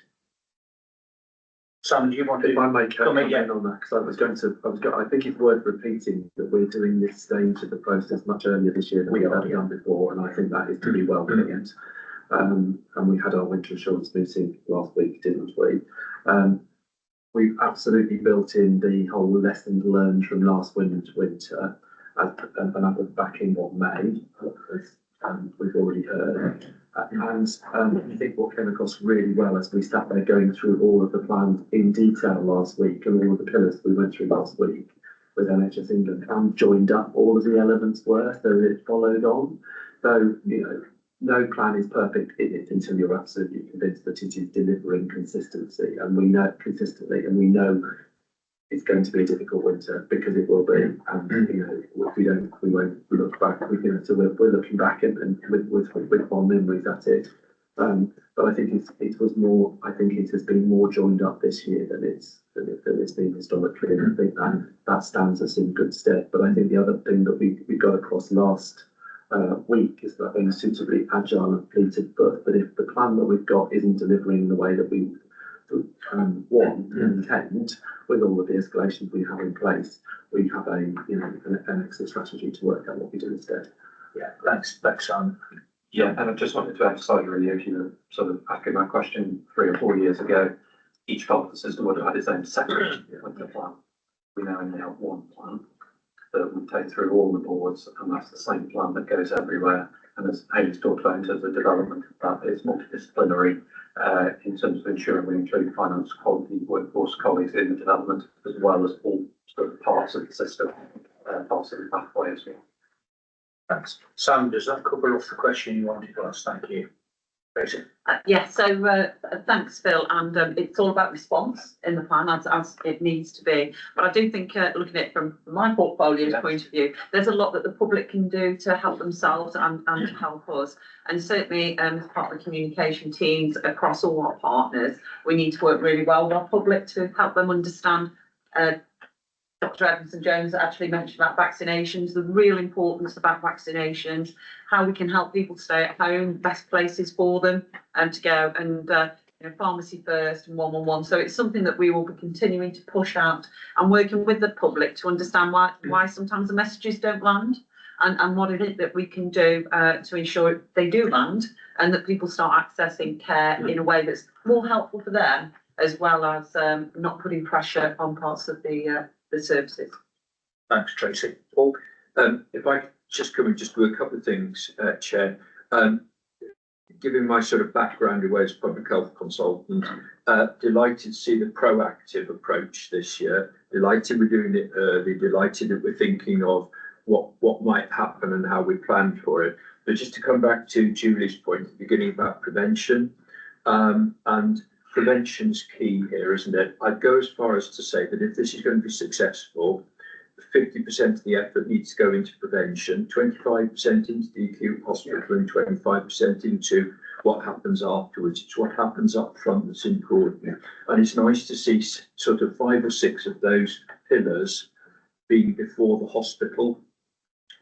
Simon, do you want to? If I may comment on that, because I think it's worth repeating that we're doing this stage of the process much earlier this year than we have ever done before, and I think that is to be welcomed. And we had our winter assurance meeting last week, didn't we? We've absolutely built in the whole lessons learned from last winter, and that was back in May, we've already heard. And I think what came across really well as we sat there going through all of the plans in detail last week and all of the pillars we went through last week with NHS England and joined up all of the elements were, so it followed on. So, no plan is perfect in it until you're absolutely convinced that it is delivering consistency, and we know consistently, and we know it's going to be a difficult winter because it will be, and we won't look back. So we're looking back and with fond memories at it. But I think it was more. I think it has been more joined up this year than it's been historically, and I think that stands us in good stead. But I think the other thing that we got across last week is that being suitably agile and fleet-of-foot. But if the plan that we've got isn't delivering the way that we want and intend, with all of the escalations we have in place, we have an excellent strategy to work out what we do instead. Yeah, thanks, Simon. Yeah, and I just wanted to emphasise really, if you were sort of asking that question 3 or 4 years ago, each health system would have had its own separate winter plan. We now only have one plan that we take through all the boards, and that's the same plan that goes everywhere. And as Hayley's talked about in terms of development, that is multidisciplinary in terms of ensuring we include finance, quality, workforce colleagues in the development, as well as all sort of parts of the system, parts of the pathway as well. Thanks. Sam, does that cover off the question you wanted to ask? Thank you. Tracy. Thanks, Phil. And it's all about response in the plan as it needs to be. But I do think, looking at it from my portfolio's point of view, there's a lot that the public can do to help themselves and to help us. And certainly, as part of the communication teams across all our partners, we need to work really well with our public to help them understand. Dr. Edmondson-Jones actually mentioned about vaccinations, the real importance about vaccinations, how we can help people stay at home, best places for them to go, and pharmacy first and 111. So it's something that we will be continuing to push out and working with the public to understand why sometimes the messages don't land and what it is that we can do to ensure they do land and that people start accessing care in a way that's more helpful for them, as well as not putting pressure on parts of the services. Thanks, Tracy. Paul, if I just come and just do a couple of things, Chair. Given my sort of background away as public health consultant, delighted to see the proactive approach this year. Delighted we're doing it early. Delighted that we're thinking of what might happen and how we plan for it. But just to come back to Julie's point at the beginning about prevention, and prevention's key here, isn't it? I'd go as far as to say that if this is going to be successful, 50% of the effort needs to go into prevention, 25% into the acute hospital, and 25% into what happens afterwards. It's what happens up front that's important. And it's nice to see sort of 5 or 6 of those pillars being before the hospital.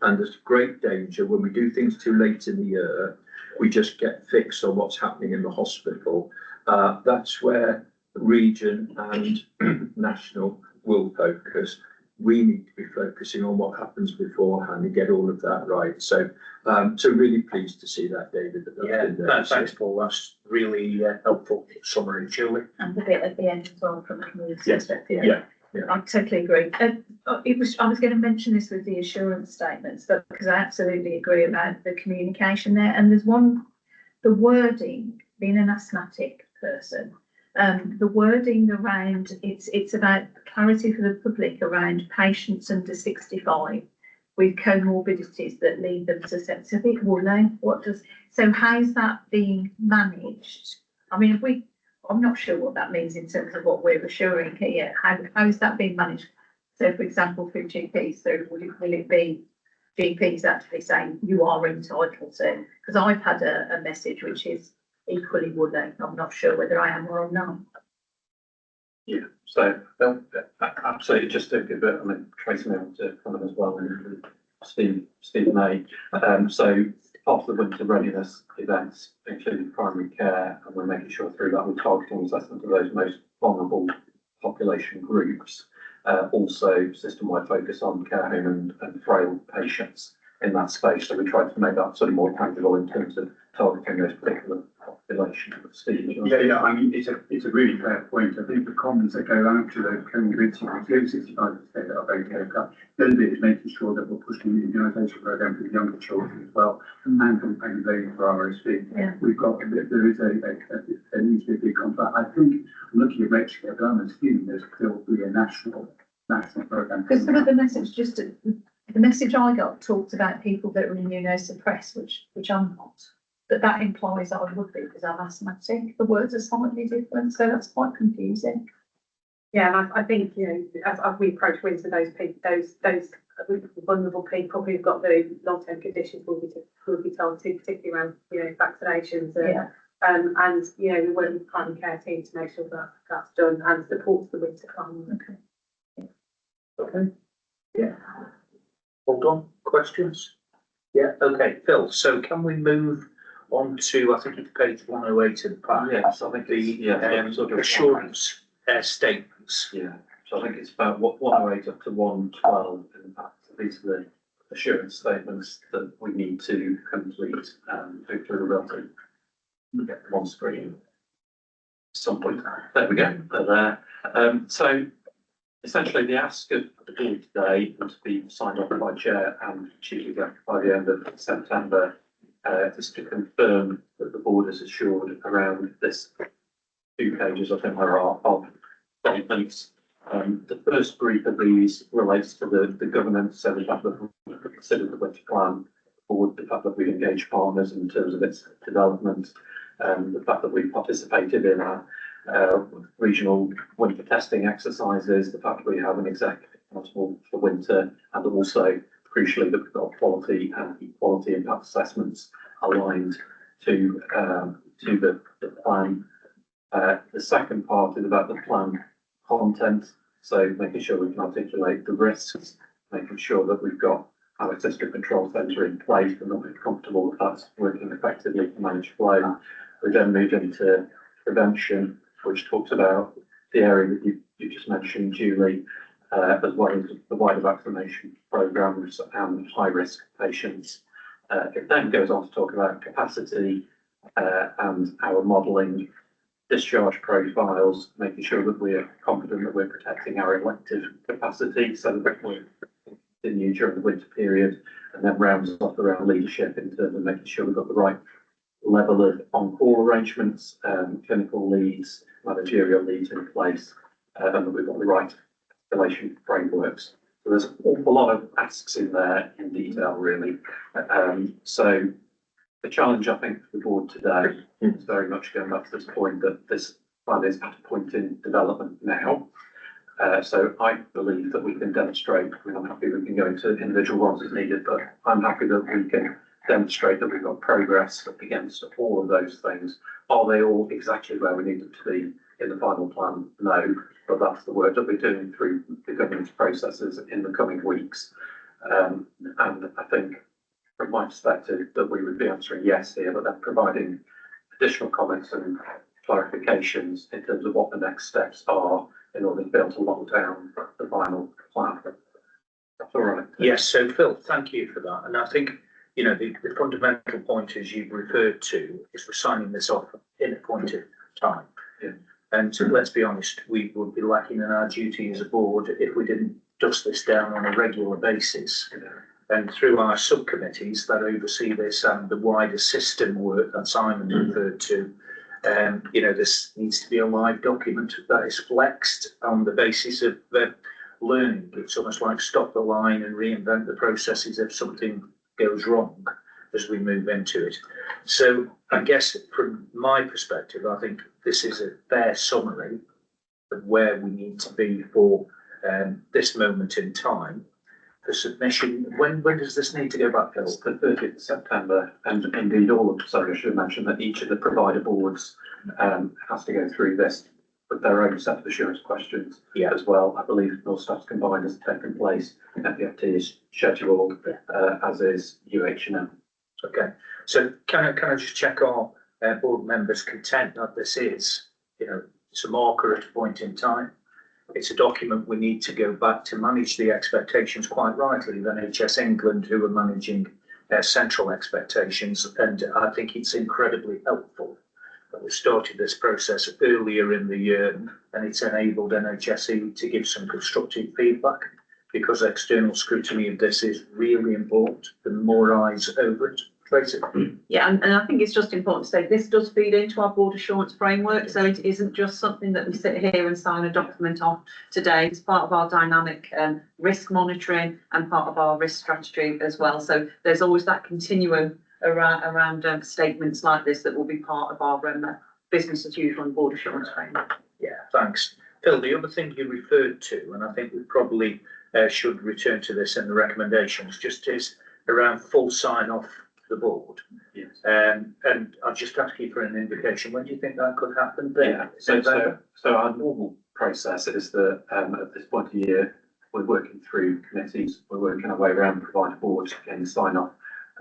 And there's great danger when we do things too late in the year, we just get fixed on what's happening in the hospital. That's where region and national will focus. We need to be focusing on what happens beforehand and get all of that right. So really pleased to see that, David. Thanks, Paul. That's really helpful summary, Julie. And the bit at the end as well from the community perspective. Yeah. I totally agree. I was going to mention this with the assurance statements, but because I absolutely agree about the communication there. And there's the wording, being an asthmatic person, the wording around it's about clarity for the public around patients under 65 with comorbidities that lead them to sensitivity. So how's that being managed? I mean, I'm not sure what that means in terms of what we're assuring here. How is that being managed? So, for example, through GPs, so will it be GPs actually saying you are entitled to? Because I've had a message which is equally woolly. I'm not sure whether I am or I'm not. Yeah, so absolutely, just to give it, I mean, Tracy may want to comment as well, and Steve may. So part of the winter readiness events, including primary care, and we're making sure through that we're targeting assessment of those most vulnerable population groups. Also system-wide focus on care home and frail patients in that space. So we try to make that sort of more tangible in terms of targeting those particular populations. Steve, yeah, I mean, it's a really fair point. I think the comments that go out to the community include 65% that are very clear cut. The other bit is making sure that we're pushing the immunisation programme for the younger children as well, and campaigning for RSV. Yeah. We've got, there needs to be a big contract. I think, looking at Mexico, but I'm assuming there's still be a national programme. Because some of the message, the message I got talked about people that are immunosuppressed, which I'm not. But that implies I would be because I'm asthmatic. The words are slightly different, so that's quite confusing. Yeah, and I think, you know, as we approach winter, those vulnerable people who've got very long-term conditions will be told to, particularly around, you know, vaccinations. Yeah. And, you know, we work with the primary care team to make sure that that's done and supports the winter climate. Okay. Yeah. Hold on, questions? Yeah, okay, Phil, so can we move on to, I think it's page 108 of the pack? Yes, I think The sort of assurance statements. Yeah, so I think it's about 108 up to 112 in fact. These are the assurance statements that we need to complete hopefully we'll be able to get them on screen at some point. There we go, they're there. So essentially the ask of the board today and to be signed off by chair and chief executive by the end of September is to confirm that the board is assured around this 2 pages, I think there are, of statements. The first group of these relates to the governance, so the fact that we considered the winter plan forward, the fact that we've engaged partners in terms of its development, the fact that we participated in our regional winter testing exercises, the fact that we have an exec responsible for winter, and also crucially that we've got quality and equality impact assessments aligned to the plan. The second part is about the plan content, so making sure we can articulate the risks, making sure that we've got our district control centre in place and that we're comfortable that that's working effectively to manage flow. We then moved into prevention, which talks about the area that you just mentioned, Julie, as well as the wider vaccination programmes and high-risk patients. It then goes on to talk about capacity and our modelling, discharge profiles, making sure that we're confident that we're protecting our elective capacity so that we continue during the winter period, and then rounds off around leadership in terms of making sure we've got the right level of on-call arrangements, clinical leads, managerial leads in place, and that we've got the right escalation frameworks. So there's an awful lot of asks in there in detail, really. So the challenge, I think, for the board today is very much going back to this point that this plan is at a point in development now. So I believe that we can demonstrate, I'm happy we can go into individual ones as needed, but I'm happy that we can demonstrate that we've got progress against all of those things. Are they all exactly where we need them to be in the final plan? No, but that's the work that we're doing through the governance processes in the coming weeks. And I think from my perspective that we would be answering yes here, but then providing additional comments and clarifications in terms of what the next steps are in order to be able to lock down the final plan. That's all right. Yes, so Phil, thank you for that. And I think, you know, the fundamental point, as you've referred to, is we're signing this off in a point of time. Yeah. And so let's be honest, we would be lacking in our duty as a board if we didn't dust this down on a regular basis. Yeah. And through our subcommittees that oversee this and the wider system work that Simon referred to, you know, this needs to be a live document that is flexed on the basis of learning. It's almost like stop the line and reinvent the processes if something goes wrong as we move into it. So I guess from my perspective, I think this is a fair summary of where we need to be for this moment in time. The submission, when does this need to go back, Phil? The 30th of September, and indeed all of, sorry, I should mention that each of the provider boards has to go through this with their own set of assurance questions as well. I believe North Staff's combined has taken place, FPFT is scheduled, as is UH&M. Okay, so can I just check our board members' content that this is, you know, it's a marker at a point in time. It's a document we need to go back to manage the expectations quite rightly of NHS England, who are managing central expectations. And I think it's incredibly helpful that we started this process earlier in the year, and it's enabled NHSE to give some constructive feedback, because external scrutiny of this is really important. The more eyes over it. Tracy? Yeah, and I think it's just important to say this does feed into our board assurance framework, so it isn't just something that we sit here and sign a document on today. It's part of our dynamic risk monitoring and part of our risk strategy as well. So there's always that continuum around statements like this that will be part of our business as usual and board assurance framework. Yeah, thanks. Phil, the other thing you referred to, and I think we probably should return to this in the recommendations, just is around full sign off the board. Yes. And I'll just ask you for an indication, when do you think that could happen? Yeah, so our normal process is that at this point of the year, we're working through committees, we're working our way around provider boards, getting sign off,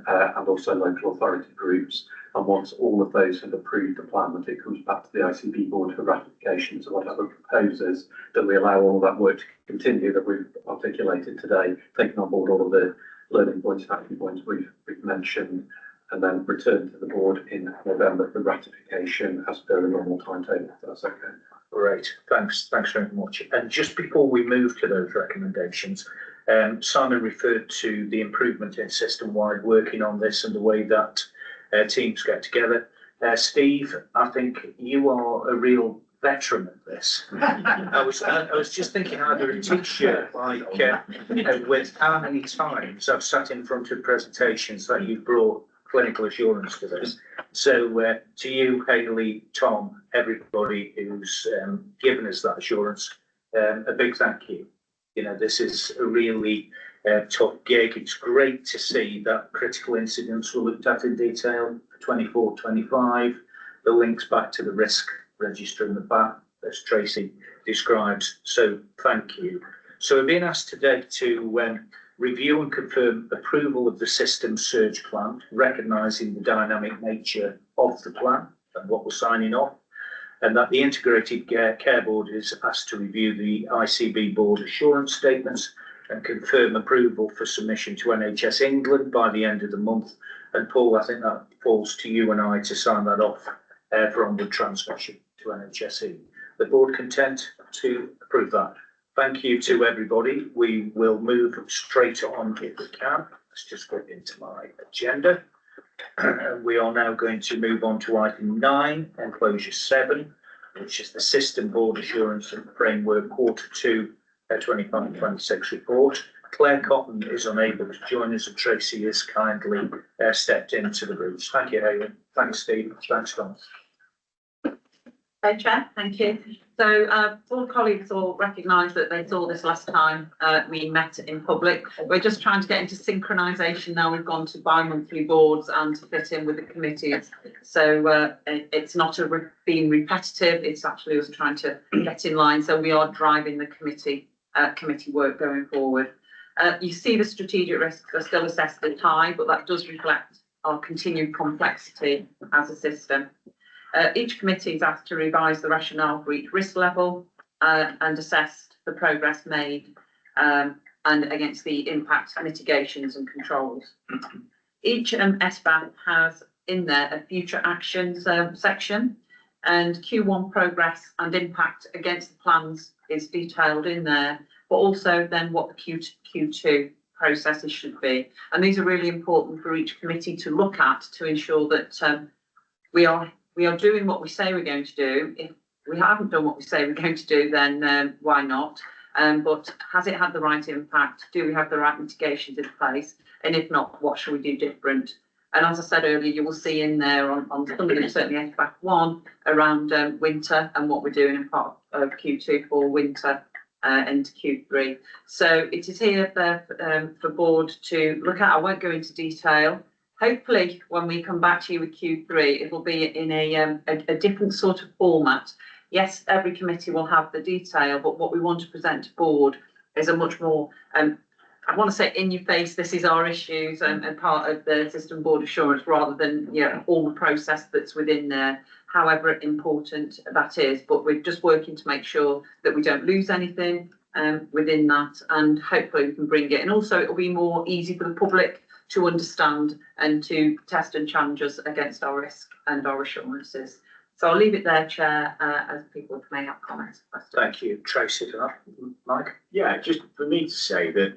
and also local authority groups. And once all of those have approved the plan, that it comes back to the ICB board for ratification. So what I would propose is that we allow all of that work to continue that we've articulated today, taking on board all of the learning points, action points we've mentioned, and then return to the board in November for ratification as per the normal timetable, if that's okay. Great, thanks very much. And just before we move to those recommendations, Simon referred to the improvement in system-wide working on this and the way that teams get together. Steve, I think you are a real veteran of this. I was just thinking either a t-shirt like with how many times I've sat in front of presentations that you've brought clinical assurance to this. So to you, Hayley, Tom, everybody who's given us that assurance, a big thank you. You know, this is a really tough gig. It's great to see that critical incidents were looked at in detail for 24-25, the links back to the risk register in the back, as Tracy describes. So thank you. So we're being asked today to review and confirm approval of the system surge plan, recognising the dynamic nature of the plan and what we're signing off, and that the integrated care board is asked to review the ICB board assurance statements and confirm approval for submission to NHS England by the end of the month. And Paul, I think that falls to you and I to sign that off for onward transmission to NHSE. The board content to approve that. Thank you to everybody. We will move straight on if we can. Let's just go into my agenda. We are now going to move on to item 9, enclosure 7, which is the system board assurance and framework Q2 25-26 report. Claire Cotton is unable to join us, and Tracy has kindly stepped into the booth. Thank you, Hayley. Thanks, Steve. Thanks, Tom. Chair, thank you. So all colleagues all recognise that they saw this last time we met in public. We're just trying to get into synchronisation now. We've gone to bi-monthly boards and to fit in with the committees. So it's not being repetitive. It's actually us trying to get in line. So we are driving the committee work going forward. You see the strategic risks are still assessed at high, but that does reflect our continued complexity as a system. Each committee is asked to revise the rationale for each risk level and assess the progress made and against the impact mitigations and controls. Each SBAP has in there a future actions section, and Q1 progress and impact against the plans is detailed in there, but also then what the Q2 processes should be. And these are really important for each committee to look at to ensure that we are doing what we say we're going to do. If we haven't done what we say we're going to do, then why not? But has it had the right impact? Do we have the right mitigations in place? And if not, what should we do different? And as I said earlier, you will see in there on some of them, certainly SBAP 1, around winter and what we're doing in part of Q2 for winter into Q3. So it is here for board to look at. I won't go into detail. Hopefully, when we come back to you with Q3, it will be in a different sort of format. Yes, every committee will have the detail, but what we want to present to board is a much more, I want to say in your face, this is our issues and part of the system board assurance, rather than all the process that's within there, however important that is. But we're just working to make sure that we don't lose anything within that, and hopefully we can bring it. And also it will be more easy for the public to understand and to test and challenge us against our risk and our assurances. So I'll leave it there, Chair, as people may have comments. Thank you, Tracy, for that. Mike? Yeah, just for me to say that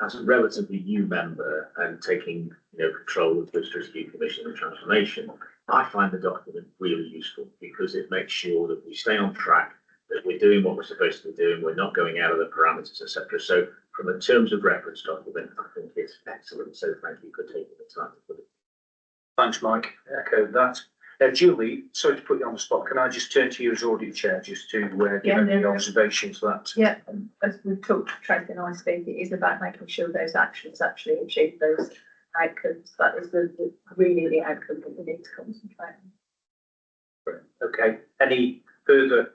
as a relatively new member and taking control of the Strategic Commission and Transformation, I find the document really useful because it makes sure that we stay on track, that we're doing what we're supposed to be doing, we're not going out of the parameters, etc. So from a terms of reference document, I think it's excellent. So thank you for taking the time to put it. Thanks, Mike. Echo that. Julie, sorry to put you on the spot, can I just turn to you as audit chair, just to give Yeah, any no. observations to that? Yeah, as we've talked to Tracy and I speak, it is about making sure those actions actually achieve those outcomes. That is really the outcome that we need to concentrate on. Okay, any further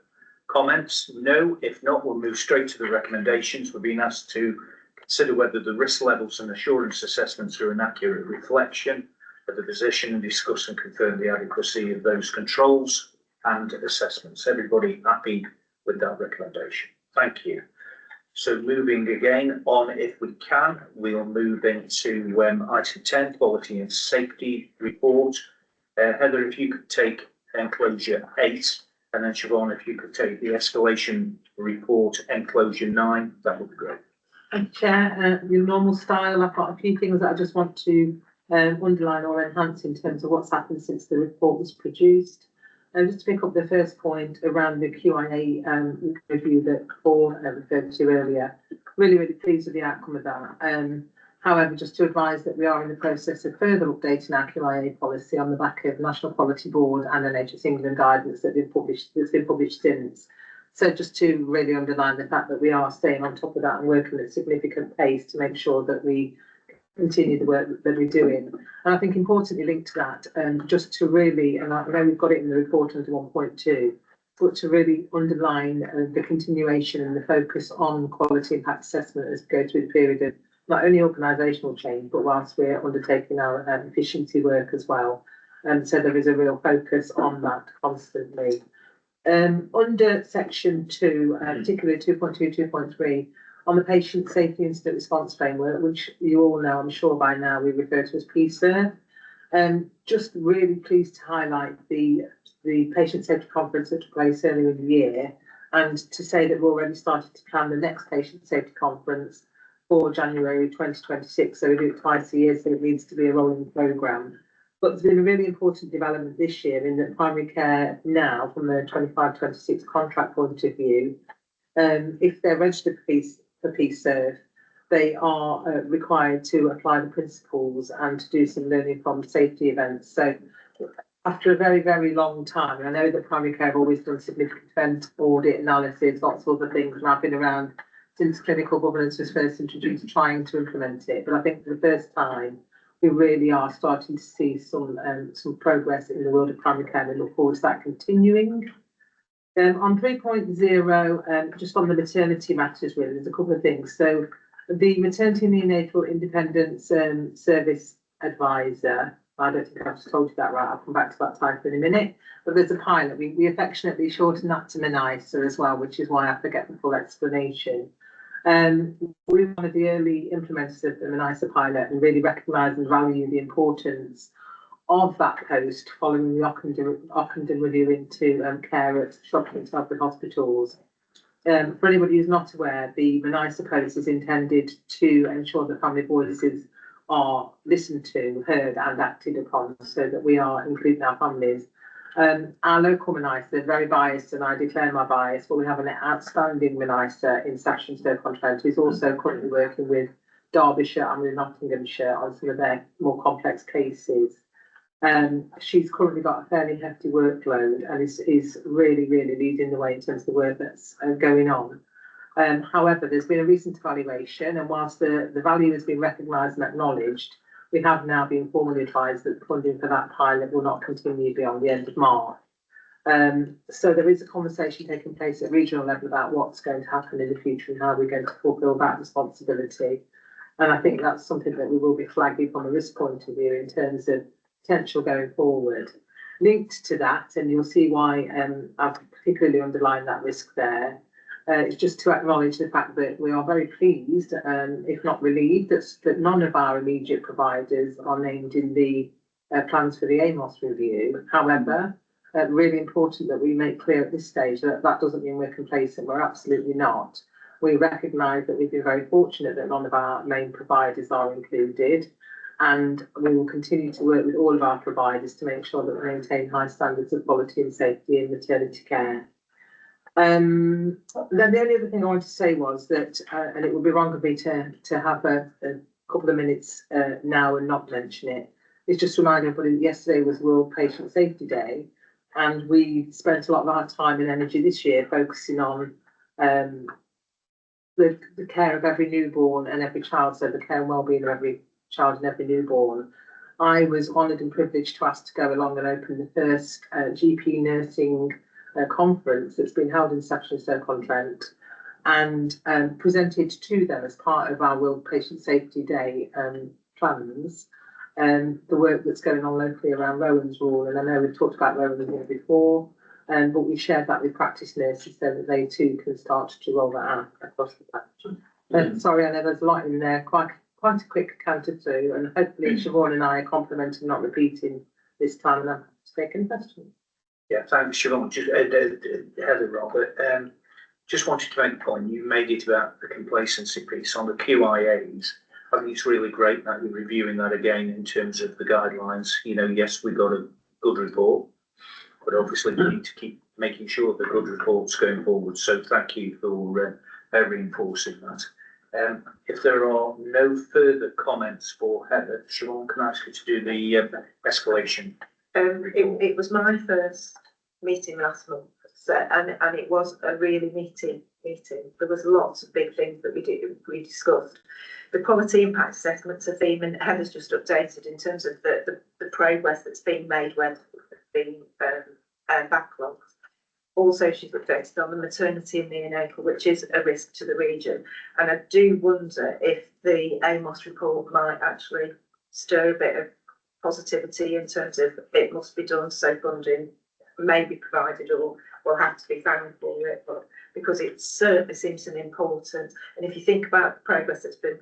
comments? No, if not, we'll move straight to the recommendations. We're being asked to consider whether the risk levels and assurance assessments are an accurate reflection of the position and discuss and confirm the adequacy of those controls and assessments. Everybody happy with that recommendation? Thank you. So moving again on, if we can, we'll move into item 10, quality and safety report. Heather, if you could take enclosure 8, and then Siobhan, if you could take the escalation report enclosure 9, that would be great. Chair, your normal style, I've got a few things that I just want to underline or enhance in terms of what's happened since the report was produced. Just to pick up the first point around the QIA review that Paul referred to earlier, really pleased with the outcome of that. However, just to advise that we are in the process of further updating our QIA policy on the back of National Quality Board and NHS England guidance that's been published since. So just to really underline the fact that we are staying on top of that and working at a significant pace to make sure that we continue the work that we're doing. And I think importantly linked to that, just to really, and I know we've got it in the report under 1.2, but to really underline the continuation and the focus on quality impact assessment as we go through the period of not only organisational change, but whilst we're undertaking our efficiency work as well. And so there is a real focus on that constantly. Under section 2, particularly 2.2, 2.3, on the patient safety incident response framework, which you all know, I'm sure by now, we refer to as PSERF. Just really pleased to highlight the patient safety conference that took place earlier in the year, and to say that we've already started to plan the next patient safety conference for January 2026. So we do it twice a year, so it needs to be a rolling programme. But there's been a really important development this year in that primary care now, from the 25-26 contract point of view, if they're registered for PSERF, they are required to apply the principles and to do some learning from safety events. So after a very, very long time, and I know that primary care have always done significant event audit analysis, lots of other things, and I've been around since clinical governance was first introduced, trying to implement it. But I think for the first time, we really are starting to see some progress in the world of primary care, and we look forward to that continuing. On 3.0, just on the maternity matters, really, there's a couple of things. So the maternity and neonatal independence service advisor, I don't think I've just told you that right, I'll come back to that title in a minute, but there's a pilot. We affectionately shorten that to MNISA as well, which is why I forget the full explanation. We're one of the early implementers of the MNISA pilot and really recognise and value the importance of that post following the Ockenden review into care at shocking Staffordshire hospitals. For anybody who's not aware, the MNISA post is intended to ensure that family voices are listened to, heard and acted upon, so that we are including our families. Our local MNISA, very biased, and I declare my bias, but we have an outstanding MNISA in Staffordshire and Stoke-on-Trent, who's also currently working with Derbyshire and with Nottinghamshire on some of their more complex cases. She's currently got a fairly hefty workload and is really leading the way in terms of the work that's going on. However, there's been a recent evaluation, and whilst the value has been recognised and acknowledged, we have now been formally advised that the funding for that pilot will not continue beyond the end of March. So there is a conversation taking place at regional level about what's going to happen in the future and how we're going to fulfil that responsibility. And I think that's something that we will be flagging from a risk point of view in terms of potential going forward. Linked to that, and you'll see why I've particularly underlined that risk there, it's just to acknowledge the fact that we are very pleased, if not relieved, that none of our immediate providers are named in the plans for the AMOS review. However, really important that we make clear at this stage that that doesn't mean we're complacent. We're absolutely not. We recognise that we've been very fortunate that none of our main providers are included, and we will continue to work with all of our providers to make sure that we maintain high standards of quality and safety in maternity care. Then the only other thing I wanted to say was that, and it would be wrong of me to have a couple of minutes now and not mention it, it's just reminding everybody that yesterday was World Patient Safety Day, and we spent a lot of our time and energy this year focusing on the care of every newborn and every child, so the care and wellbeing of every child and every newborn. I was honoured and privileged to ask to go along and open the first GP nursing conference that's been held in Staffordshire and Stoke-on-Trent, and presented to them as part of our World Patient Safety Day plans, the work that's going on locally around Rowan's Rule. And I know we've talked about Rowan here before, but we shared that with practice nurses so that they too can start to roll that out across the patch. Sorry, I know there's a lot in there, quite a quick count of two, and hopefully Siobhan and I are complimenting, not repeating this time, and I'm taking questions. Yeah, thanks, Siobhan. Just Heather, Robert, just wanted to make a point. You made it about the complacency piece on the QIAs. I think it's really great that you're reviewing that again in terms of the guidelines. You know, yes, we got a good report, but obviously we need to keep making sure the good report's going forward. So thank you for reinforcing that. If there are no further comments for Heather, Siobhan, can I ask you to do the escalation? It was my first meeting last month, so, and it was a really meeting. There was lots of big things that we discussed. The quality impact assessment's a theme, and Heather's just updated in terms of the progress that's being made where there's been backlogs. Also, she's updated on the maternity and neonatal, which is a risk to the region. And I do wonder if the AMOS report might actually stir a bit of positivity in terms of it must be done, so funding may be provided or will have to be found for it, but because it certainly seems an important, and if you think about the progress that's been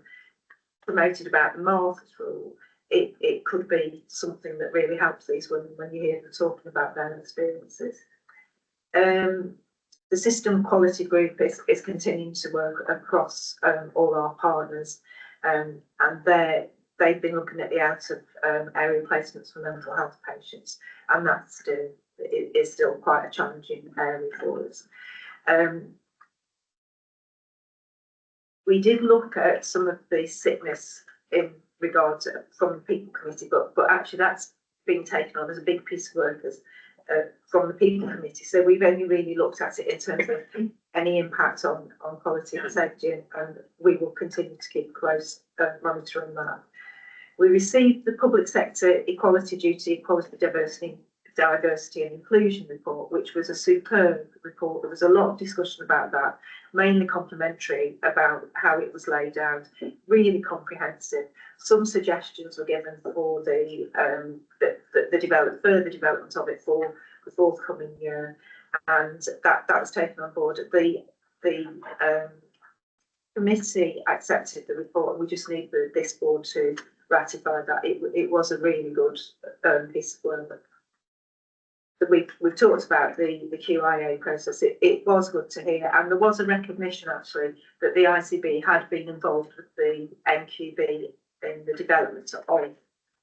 promoted about the Martha's Rule, it could be something that really helps these women when you hear them talking about their experiences. The system quality group is continuing to work across all our partners, and they've been looking at the out of area placements for mental health patients, and that's still quite a challenging area for us. We did look at some of the sickness in regard to from the people committee, but actually that's been taken on as a big piece of work from the people committee. So we've only really looked at it in terms of any impact on quality and safety, and we will continue to keep close monitoring that. We received the public sector equality duty, equality, diversity and inclusion report, which was a superb report. There was a lot of discussion about that, mainly complimentary about how it was laid out, really comprehensive. Some suggestions were given for the further development of it for the forthcoming year, and that was taken on board. The committee accepted the report, and we just need this board to ratify that. It was a really good piece of work. We've talked about the QIA process. It was good to hear, and there was a recognition actually that the ICB had been involved with the NQB in the development of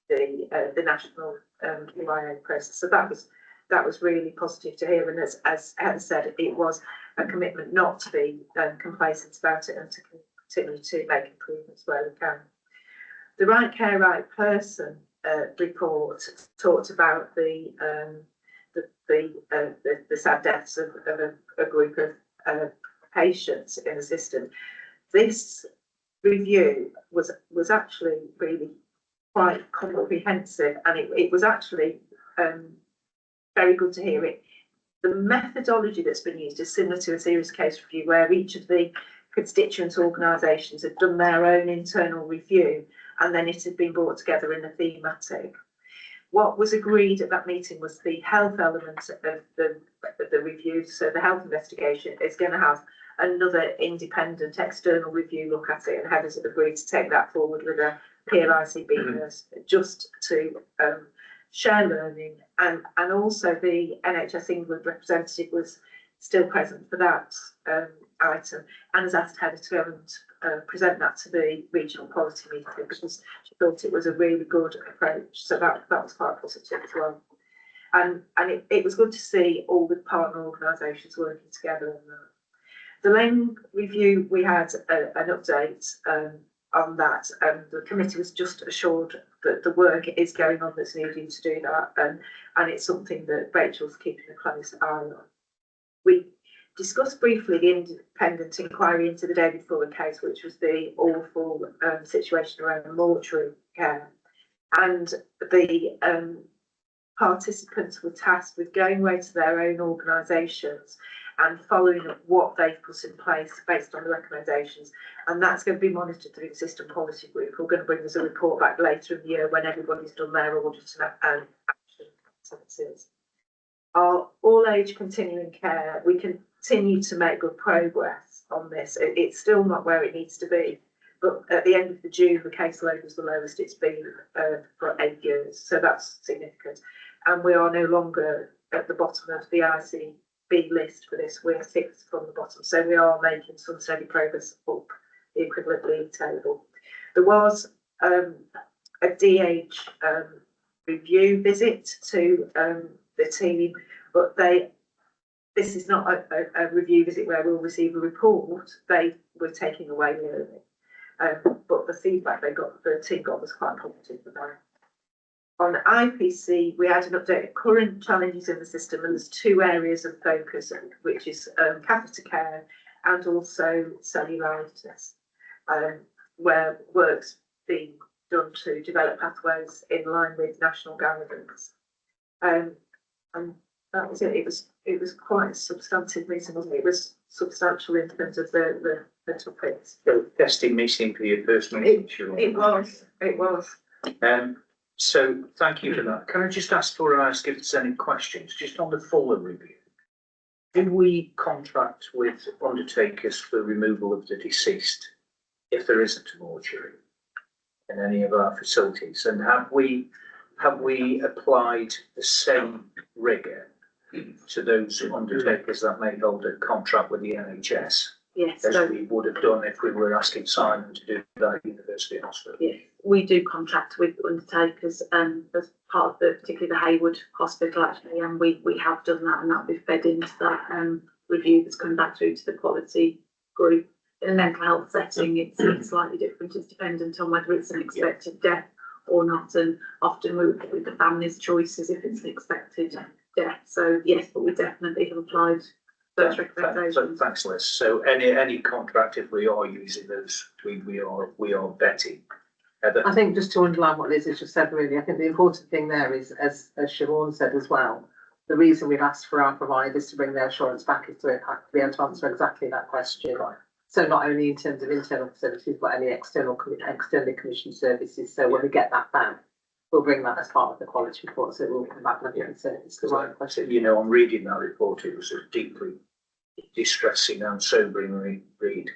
the national QIA process. So that was really positive to hear, and as Heather said, it was a commitment not to be complacent about it and to continue to make improvements where we can. The Right Care, Right Person report talked about the sad deaths of a group of patients in the system. This review was actually really quite comprehensive, and it was actually very good to hear it. The methodology that's been used is similar to a serious case review, where each of the constituent organisations had done their own internal review, and then it had been brought together in a thematic. What was agreed at that meeting was the health element of the review. So the health investigation is going to have another independent external review look at it, and Heather's agreed to take that forward with a peer ICB nurse just to share learning, and also the NHS England representative was still present for that item, and has asked Heather to go and present that to the regional quality meeting because she thought it was a really good approach. So that was quite positive as well. And it was good to see all the partner organisations working together on that. The Lane review, we had an update on that, and the committee was just assured that the work is going on that's needed to do that, and it's something that Rachel's keeping a close eye on. We discussed briefly the independent inquiry into the David Fuller case, which was the awful situation around mortuary care, and the participants were tasked with going away to their own organisations and following up what they've put in place based on the recommendations, and that's going to be monitored through the system policy group. We're going to bring us a report back later in the year when everybody's done their audit and action activities. Our all-age continuing care, we continue to make good progress on this. It's still not where it needs to be, but at the end of the June, the caseload was the lowest it's been for 8 years, so that's significant. And we are no longer at the bottom of the ICB list for this. We're 6th from the bottom, so we are making some steady progress up the equivalent league table. There was a DH review visit to the team, but this is not a review visit where we'll receive a report. They were taking away early, but the feedback the team got was quite positive about it. On IPC, we had an update of current challenges in the system, and there's 2 areas of focus, which is catheter care and also cellulitis, where work's being done to develop pathways in line with national guidance. And that was it. It was quite a substantive meeting, wasn't it? It was substantial in terms of the topics. So testing meeting for your first meeting. It was. So thank you for that. Can I just ask if there's any questions, just on the Fuller review? Do we contract with undertakers for removal of the deceased if there isn't a mortuary in any of our facilities? And have we applied the same rigour to those undertakers that may hold a contract with the NHS? Yes, As so we would have done if we were asking Simon to do that at University Hospital. yes, we do contract with undertakers as part of particularly the Hayward Hospital actually, and we have done that, and that'll be fed into that review that's coming back through to the quality group. In a mental health setting, it's slightly different. It's dependent on whether it's an expected death or not, and often we work with the family's choices if it's an expected death. So yes, but we definitely have applied those recommendations. Thanks, Liz. So any contract, if we are using those, we are vetting. I think just to underline what Liz has just said, really, I think the important thing there is, as Siobhan said as well, the reason we've asked for our providers to bring their assurance back is to be able to answer exactly that question. Right. So not only in terms of internal facilities, but any externally commissioned services. So when we get that back, we'll bring that as part of the quality report. So we'll come back and say it's the right question. You know, on reading that report, it was a deeply distressing and sobering read.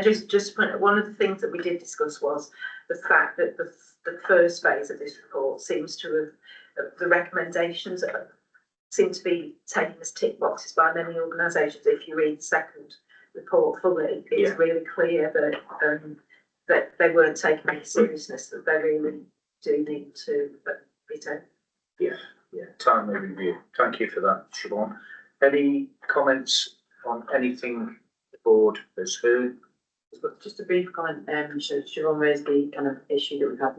Just one of the things that we did discuss was the fact that the first phase of this report seems to have, the recommendations seem to be taken as tick boxes by many organisations. If you read the second report fully, it's really clear that they weren't taking any seriousness, that they really do need to be taken. Yeah, timely review. Thank you for that, Siobhan. Any comments on anything the board has heard? Just a brief comment. Siobhan raised the kind of issue that we've had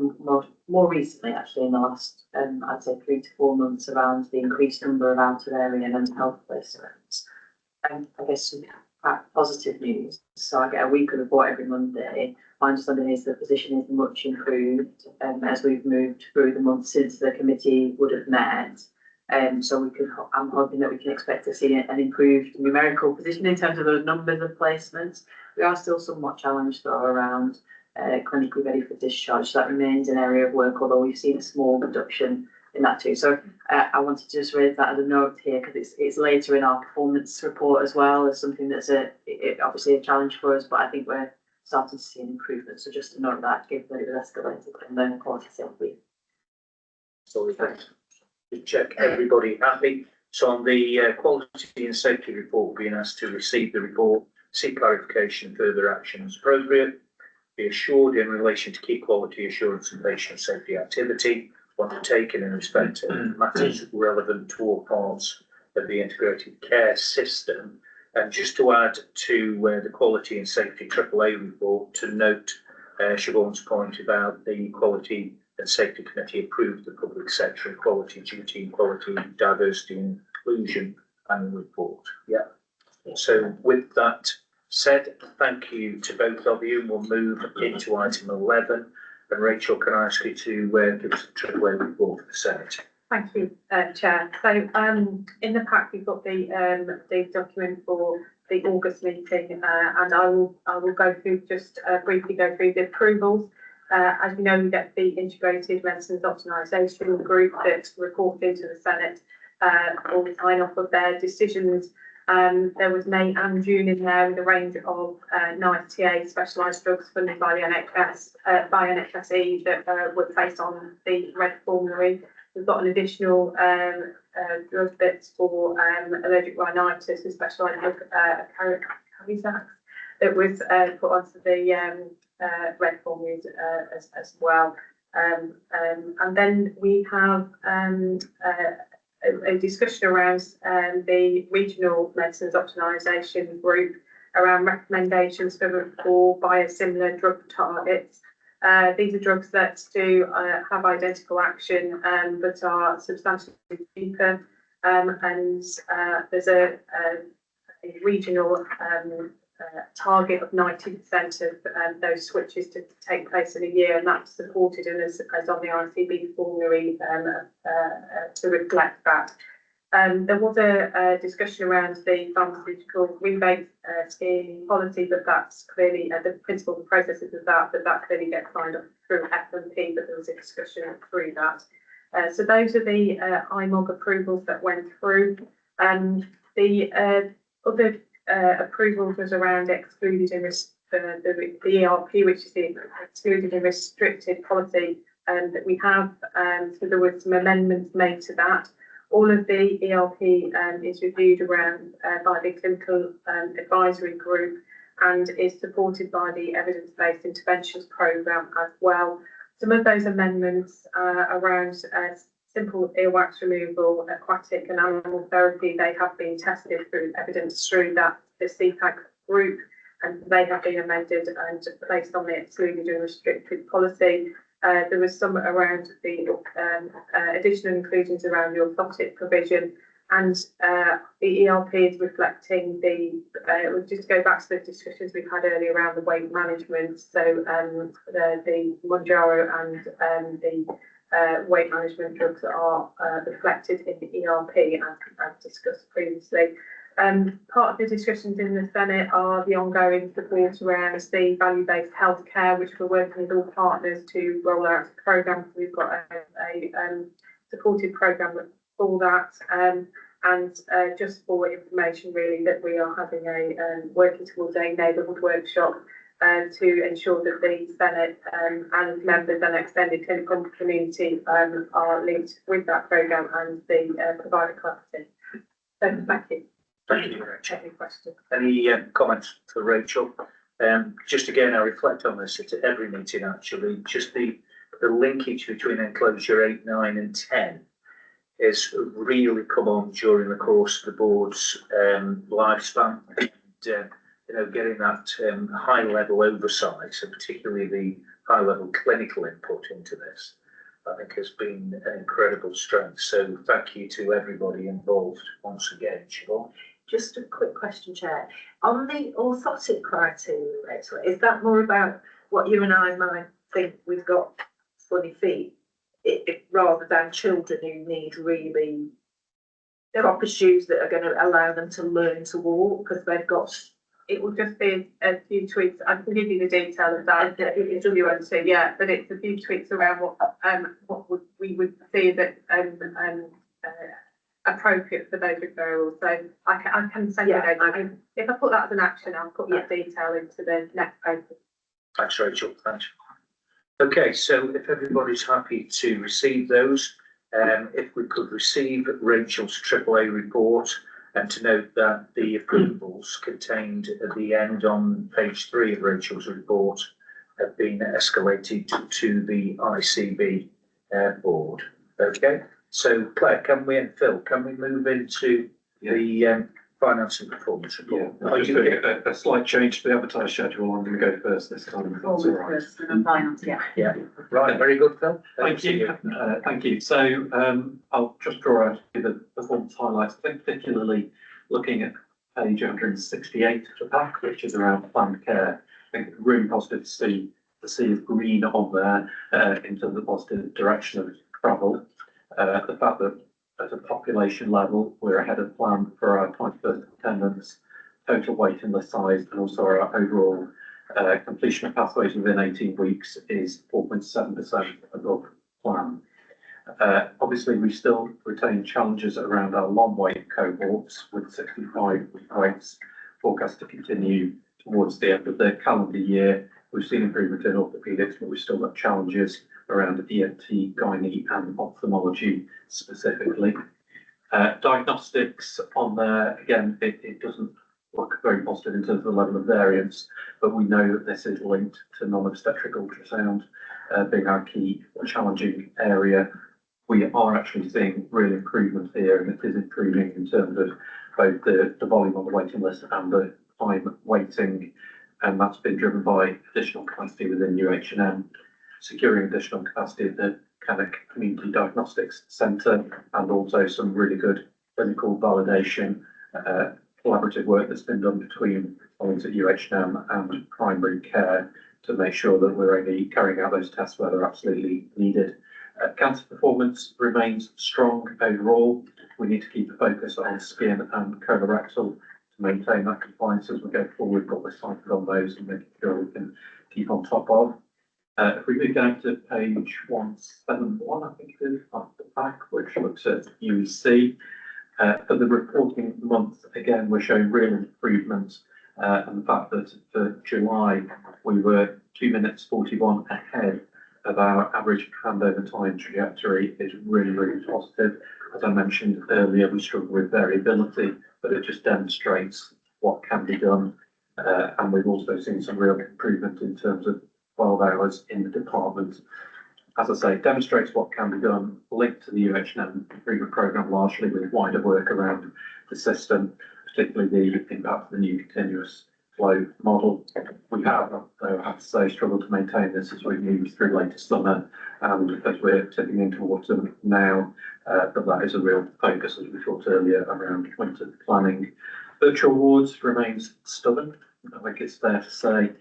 more recently, actually, in the last, I'd say 3 to 4 months, around the increased number of out of area mental health placements. I guess some positive news. So I get a weekly report every Monday. My understanding is the position is much improved as we've moved through the months since the committee would have met. So I'm hoping that we can expect to see an improved numerical position in terms of the numbers of placements. We are still somewhat challenged though around clinically ready for discharge. So that remains an area of work, although we've seen a small reduction in that too. So I wanted to just raise that as a note here because it's later in our performance report as well as something that's obviously a challenge for us, but I think we're starting to see an improvement. So just to note that, given that it was escalated from the quality safety. So to check everybody happy. So on the quality and safety report, being asked to receive the report, seek clarification, further actions appropriate, be assured in relation to key quality assurance and patient safety activity undertaken in respect to matters relevant to all parts of the integrated care system. And just to add to the quality and safety AAA report, to note Siobhan's point about the quality and Safety Committee approved the Public Sector Equality, Duty, Equality, Diversity and Inclusion Annual Report. Yeah. So with that said, thank you to both of you. We'll move into item 11. And Rachel, can I ask you to give us a AAA report for the Senate? Thank you, Chair. So, in the pack, we've got the document for the August meeting, and I will go through, just briefly go through the approvals. As you know, we get the Integrated Medicines Optimisation Group that report into the Senate, all the sign off of their decisions. There was May and June in there with a range of nice TA specialised drugs funded by the NHS, by NHSE that were placed on the red formulary. We've got an additional drug that's for allergic rhinitis, a specialised drug, Carizax, that was put onto the red formularies as well. And then we have a discussion around the Regional Medicines Optimisation Group around recommendations for biosimilar drug targets. These are drugs that do have identical action but are substantially cheaper, and there's a regional target of 90% of those switches to take place in a year, and that's supported and as on the ICB formulary to reflect that. There was a discussion around the pharmaceutical rebate scheme policy, but that's clearly the principles and processes of that clearly gets signed up through FMP, but there was a discussion through that. So those are the IMOG approvals that went through. The other approvals was around excluded and the ERP, which is the excluded and restricted policy that we have. So there were some amendments made to that. All of the ERP is reviewed around by the clinical advisory group and is supported by the evidence-based interventions programme as well. Some of those amendments around simple earwax removal, aquatic and animal therapy, they have been tested through evidence through that the CPAC group, and they have been amended and placed on the excluded and restricted policy. There was some around the additional inclusions around the orthotic provision, and the ERP is reflecting we'll just go back to the discussions we've had earlier around the weight management. So the Mounjaro and the weight management drugs are reflected in the ERP as discussed previously. Part of the discussions in the Senate are the ongoing support around the value-based healthcare, which we're working with all partners to roll out a programme. So we've got a supported programme for that. And just for information, really, that we are having working towards a neighbourhood workshop to ensure that the Senate and members and extended clinical community are linked with that programme and the provider capacity. So thank you. Thank you, Rachel. Any questions? Any comments for Rachel? Just again, I reflect on this at every meeting actually, just the linkage between enclosure 8, 9 and 10 is really come on during the course of the board's lifespan. And, getting that high level oversight, and particularly the high level clinical input into this, I think has been an incredible strength. So thank you to everybody involved once again, Siobhan. Just a quick question, Chair. On the orthotic criteria, Rachel, is that more about what you and I might think we've got funny feet, rather than children who need really proper shoes that are going to allow them to learn to walk because they've got... It will just be a few tweaks. I can give you the detail of that if you want to. Yeah, but it's a few tweaks around what we would see that appropriate for those referrals. So I can send you those. If I put that as an action, I'll put that detail into the next paper. Thanks, Rachel. Thanks. Okay, so if everybody's happy to receive those, if we could receive Rachel's AAA report, and to note that the approvals contained at the end on page 3 of Rachel's report have been escalated to the ICB board. Okay, so Claire, and Phil, can we move into the finance and performance Yeah, report. I'm just doing a slight change to the advertised schedule. I'm going to go first this time. if that's all right. First, and then finance, yeah. Yeah, right, very good, Phil. Thank you. Thank you. So I'll just draw out the performance highlights. I think particularly looking at page 168 of the pack, which is around planned care. I think it's really positive to see green on there into the positive direction of travel. The fact that at a population level, we're ahead of plan for our 21st attendance, total waiting list size, and also our overall completion of pathways within 18 weeks is 4.7% above plan. Obviously, we still retain challenges around our long wait cohorts with 65 week waits forecast to continue towards the end of the calendar year. We've seen improvement in orthopaedics, but we've still got challenges around ENT, gynae and ophthalmology specifically. Diagnostics on there, again, it doesn't look very positive in terms of the level of variance, but we know that this is linked to non-obstetric ultrasound being our key challenging area. We are actually seeing real improvement here, and it is improving in terms of both the volume on the waiting list and the time waiting, and that's been driven by additional capacity within UH&M, securing additional capacity at the Cannock Community Diagnostics Centre, and also some really good clinical validation, collaborative work that's been done between colleagues at UH&M and primary care to make sure that we're only carrying out those tests where they're absolutely needed. Cancer performance remains strong overall. We need to keep a focus on skin and colorectal to maintain that compliance as we go forward, but we're cycled on those and making sure we can keep on top of. If we move down to page 171, I think it is, off the back, which looks at UEC. For the reporting month, again, we're showing real improvement, and the fact that for July, we were 2 minutes 41 ahead of our average handover time trajectory is really, really positive. As I mentioned earlier, we struggle with variability, but it just demonstrates what can be done. And we've also seen some real improvement in terms of 12 hours in the department. As I say, demonstrates what can be done, linked to the UH&M improvement programme, largely with wider work around the system, particularly the impact of the new continuous flow model. We have, though, I have to say, struggled to maintain this as we move through later summer and as we're tipping into autumn now, but that is a real focus, as we talked earlier, around winter planning. Virtual wards remains stubborn, I think it's fair to say,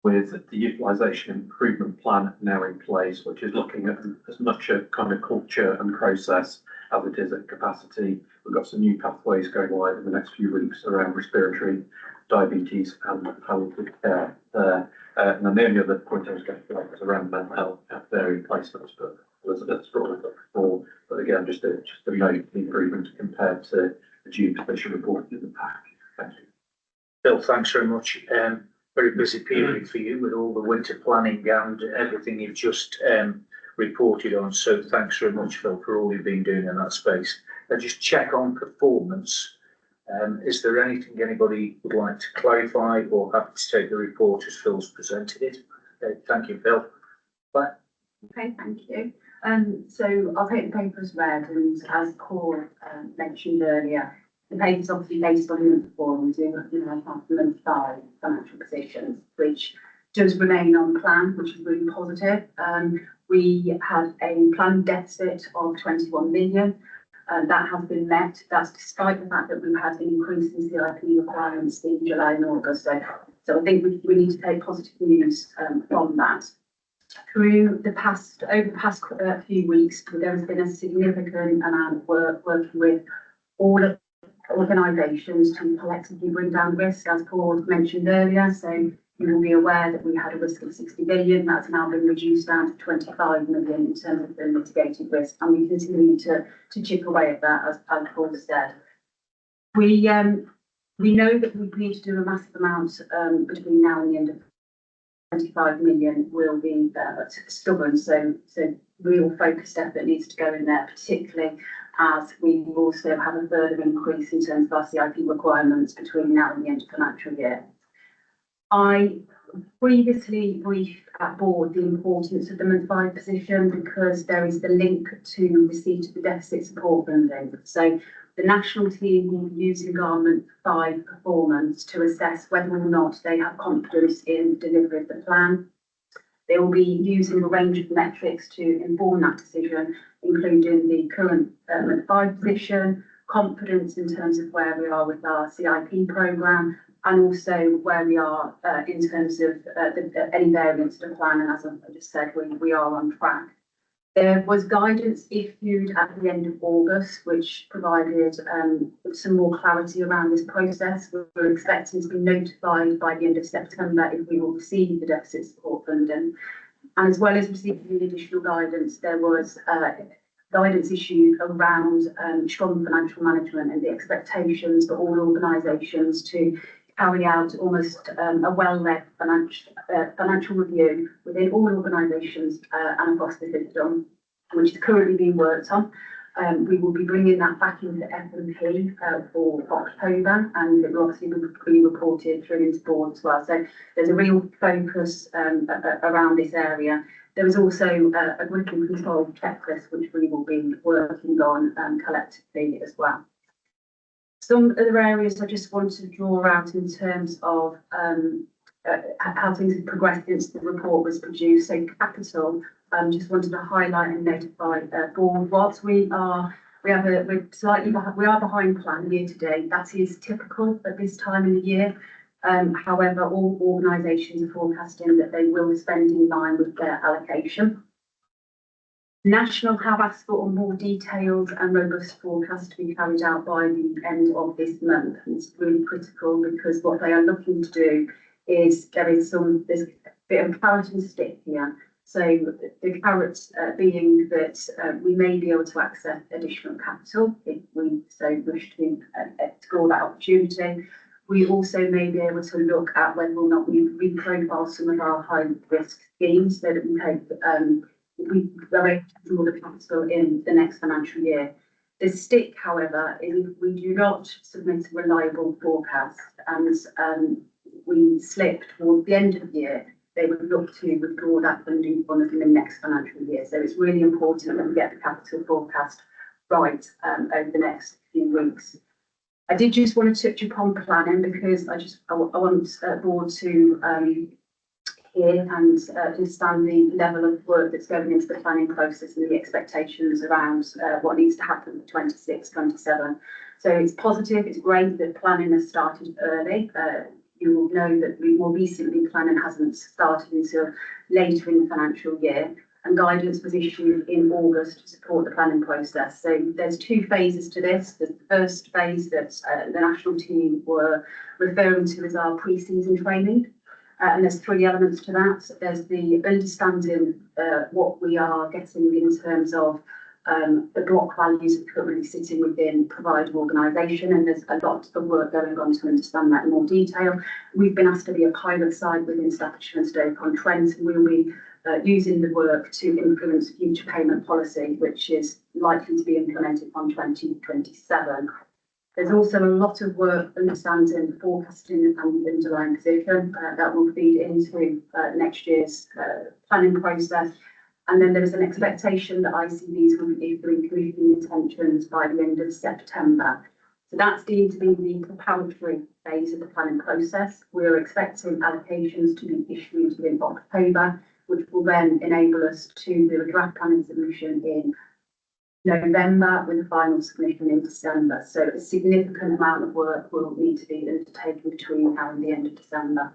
with the utilisation improvement plan now in place, which is looking at as much a kind of culture and process as it is at capacity. We've got some new pathways going live in the next few weeks around respiratory, diabetes and palliative care there. And then the only other point I was going to make was around mental health at varied placements, but Elizabeth's brought it up before. But again, just a note the improvement compared to the June position reported in the pack. Thank you. Bill, thanks very much. Very busy period for you with all the winter planning and everything you've just reported on. So thanks very much, Phil, for all you've been doing in that space. Now just check on performance. Is there anything anybody would like to clarify or happy to take the report as Phil's presented it? Okay, thank you, Phil. Bye. Okay, thank you. So I'll take the paper as read, and as Paul mentioned earlier, the paper is obviously based on month 4, and doing month 5 financial positions, which does remain on plan, which is really positive. We had a planned deficit of 21 million. That has been met. That's despite the fact that we've had an increase in CIP requirements in July and August. So I think we need to take positive news from that. Over the past few weeks, there has been a significant amount of work working with all of organisations to collectively bring down risk, as Paul mentioned earlier. So you will be aware that we had a risk of 60 billion. That's now been reduced down to 25 million in terms of the mitigated risk, and we continue to chip away at that, as Paul said. We know that we need to do a massive amount between now and the end of 25 million will be stubborn, so real focused effort needs to go in there, particularly as we also have a further increase in terms of our CIP requirements between now and the end of the financial year. I previously briefed at board the importance of the month 5 position because there is the link to receipt of the deficit support funding. So The national team will be using Garment 5 performance to assess whether or not they have confidence in the delivery of the plan. They will be using a range of metrics to inform that decision, including the current 5 position, confidence in terms of where we are with our CIP programme, and also where we are in terms of any variance to the plan. And as I just said, we are on track. There was guidance issued at the end of August, which provided some more clarity around this process. We're expecting to be notified by the end of September if we will receive the deficit support funding. And as well as receiving the additional guidance, there was guidance issued around strong financial management and the expectations for all organisations to carry out almost a well-led financial review within all organisations and across the system, which is currently being worked on. We will be bringing that back into F&P for October, and it will obviously be reported through into board as well. So there's a real focus around this area. There is also a group and control checklist, which we will be working on collectively as well. Some other areas I just want to draw out in terms of how things have progressed since the report was produced. So capital, just wanted to highlight and notify board. Whilst we're behind plan year to date. That is typical at this time in the year. However, all organisations are forecasting that they will spend in line with their allocation. National have asked for a more detailed and robust forecast to be carried out by the end of this month. And it's really critical because what they are looking to do is there's a bit of carrot and stick here. So the carrot being that we may be able to access additional capital if we so wish to explore that opportunity. We also may be able to look at whether or not we reprofile some of our high risk schemes so that we take we are able to draw the capital in the next financial year. The stick, however, is if we do not submit a reliable forecast and we slip towards the end of the year, they would look to withdraw that funding from us in the next financial year. So it's really important that we get the capital forecast right over the next few weeks. I did just want to touch upon planning because I want board to hear and understand the level of work that's going into the planning process and the expectations around what needs to happen for 26, 27. So it's positive, it's great that planning has started early. You will know that more recently planning hasn't started until later in the financial year, and guidance was issued in August to support the planning process. So there's 2 phases to this. The first phase that the national team were referring to as our pre-season training. And there's 3 elements to that. There's the understanding what we are getting in terms of the block values currently sitting within provider organisation, and there's a lot of work going on to understand that in more detail. We've been asked to be a pilot site within Staffordshire and Stoke-on-Trent, and we'll be using the work to influence future payment policy, which is likely to be implemented from 2027. There's also a lot of work understanding, forecasting and underlying position that will feed into next year's planning process. And then there is an expectation that ICBs will be issuing community intentions by the end of September. So that's deemed to be the preparatory phase of the planning process. We're expecting allocations to be issued in October, which will then enable us to do a draft planning submission in November with a final submission in December. So a significant amount of work will need to be undertaken between now and the end of December.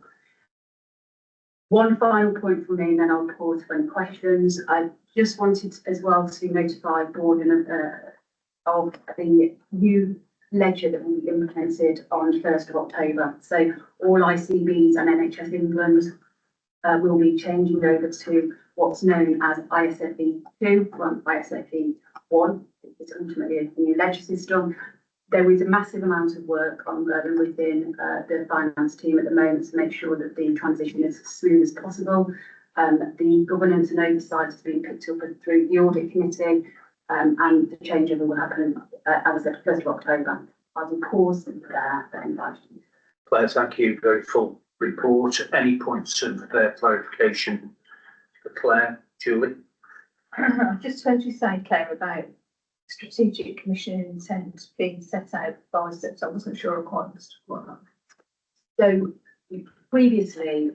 One final point from me, and then I'll pause for any questions. I just wanted as well to notify board of the new ledger that will be implemented on 1st of October. So all ICBs and NHS England will be changing over to what's known as ISFE 2, ISFE 1. It's ultimately a new ledger system. There is a massive amount of work ongoing within the finance team at the moment to make sure that the transition is as smooth as possible. The governance and oversight is being picked up through the audit committee, and the changeover will happen, as I said, 1st of October. I will pause there for any questions. Claire, thank you. Very full report. Any points of clarification for Claire? Julie? Just heard you say, Claire, about strategic commission intent being set out by steps? I wasn't sure I quite understood what that. So previously,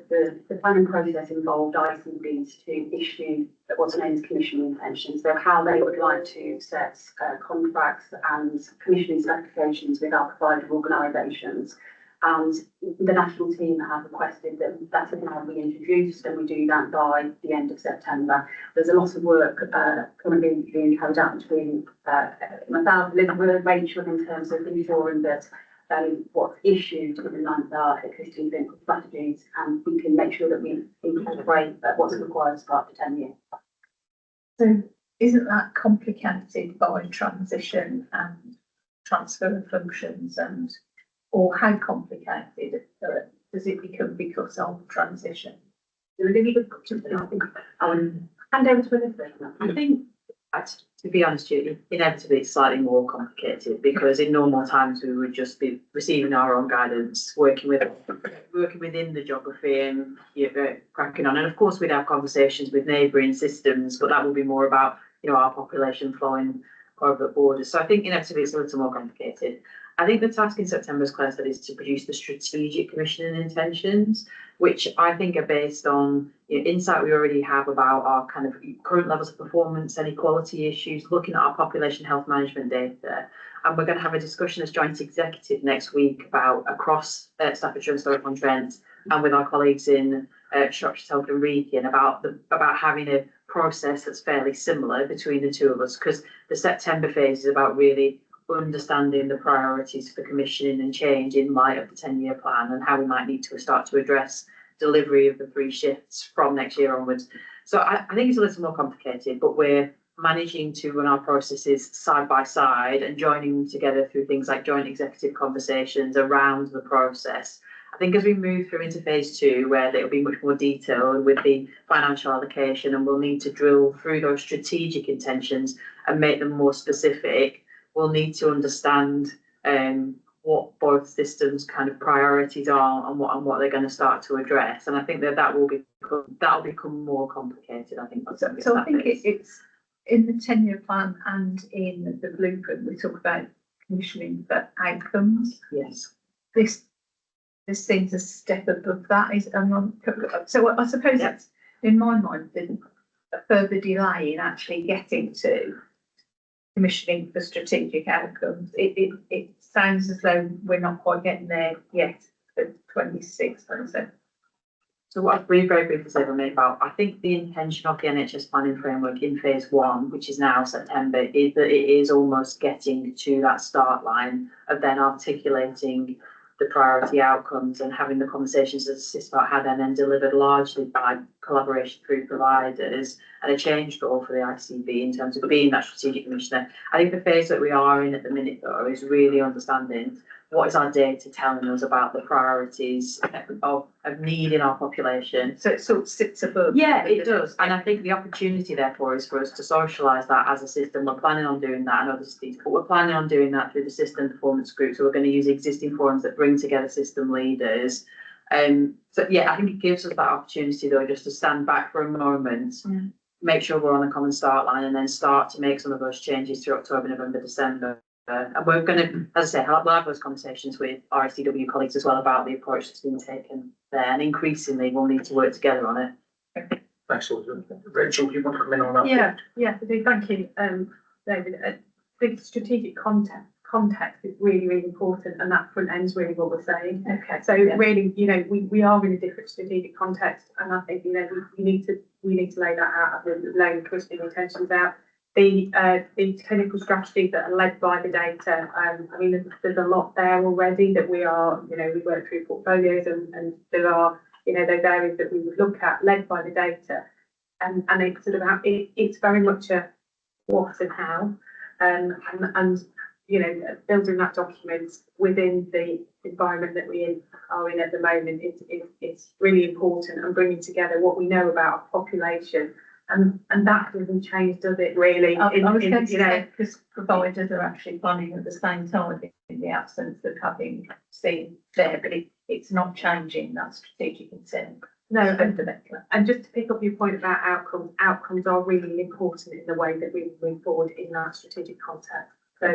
the planning process involved ICBs to issue what's known as commissioning intentions, so how they would like to set contracts and commissioning specifications with our provider organisations. And the national team have requested that that's now be introduced, and we do that by the end of September. There's a lot of work currently being carried out between myself, Elizabeth, Rachel, in terms of ensuring that what's issued in the ninth are existing clinical strategies, and we can make sure that we incorporate what's required as part of the 10-year. So isn't that complicated by transition and transfer of functions, and or how complicated does it become because of transition? They're a really good question. I think I'll hand over to Elizabeth. I think, to be honest with you, inevitably it's slightly more complicated, because in normal times we would just be receiving our own guidance, working within the geography and cracking on. And of course we'd have conversations with neighbouring systems, but that would be more about, our population flowing over the borders. So I think inevitably it's a little more complicated. I think the task in September, as Claire said, is to produce the strategic commissioning intentions, which I think are based on insight we already have about our kind of current levels of performance and equality issues, looking at our population health management data. And we're going to have a discussion as joint executive next week about across Staffordshire and Stoke-on-Trent, and with our colleagues in Shropshire, Telford and Wrekin about having a process that's fairly similar between the two of us, because the September phase is about really understanding the priorities for commissioning and change in light of the 10-year plan, and how we might need to start to address delivery of the 3 shifts from next year onwards. So I think it's a little more complicated, but we're managing to run our processes side by side and joining them together through things like joint executive conversations around the process. I think as we move through into phase 2, where there'll be much more detail with the financial allocation, and we'll need to drill through those strategic intentions and make them more specific, we'll need to understand what both systems' kind of priorities are and what they're going to start to address. And I think that will become more complicated. I think. So I think it's in the 10-year plan and in the blueprint we talk about commissioning for outcomes. Yes. This seems a step above that. So I suppose it's, in my mind, a further delay in actually getting to commissioning for strategic outcomes. It sounds as though we're not quite getting there yet for 26, 27. So what I've very briefly said about, I think the intention of the NHS planning framework in phase 1, which is now September, is that it is almost getting to that start line of then articulating the priority outcomes and having the conversations that assist about how they're then delivered largely by collaboration through providers, and a change goal for the ICB in terms of being that strategic commissioner. I think the phase that we are in at the minute, though, is really understanding what is our data telling us about the priorities of need in our population. So it sort of sits above. Yeah, it does. And I think the opportunity, therefore, is for us to socialise that as a system. We're planning on doing that, and other cities, but we're planning on doing that through the system performance group. So we're going to use existing forums that bring together system leaders. So yeah, I think it gives us that opportunity, though, just to stand back for a moment, make sure we're on a common start line, and then start to make some of those changes through October, November, December. And we're going to, as I say, we'll have those conversations with RSCW colleagues as well about the approach that's been taken there, and increasingly we'll need to work together on it. Thanks, Rachel, do you want to come in on that? Yeah, thank you, David. The strategic context is really, really important, and that front end is really what we're saying. Okay. So really, we are in a different strategic context, and I think we need to lay that out, and laying the commissioning intentions out. The clinical strategies that are led by the data. There's a lot there already that we work through portfolios, and there are those areas that we would look at led by the data, and it's sort of it's very much a what and how, and building that document within the environment that we are in at the moment. It's really important, and bringing together what we know about our population. And that doesn't change, does it, really? I was going to say, because providers are actually planning at the same time in the absence of having seen there, but it's not changing that strategic intent. No, and just to pick up your point about outcomes are really important in the way that we move forward in that strategic context. So,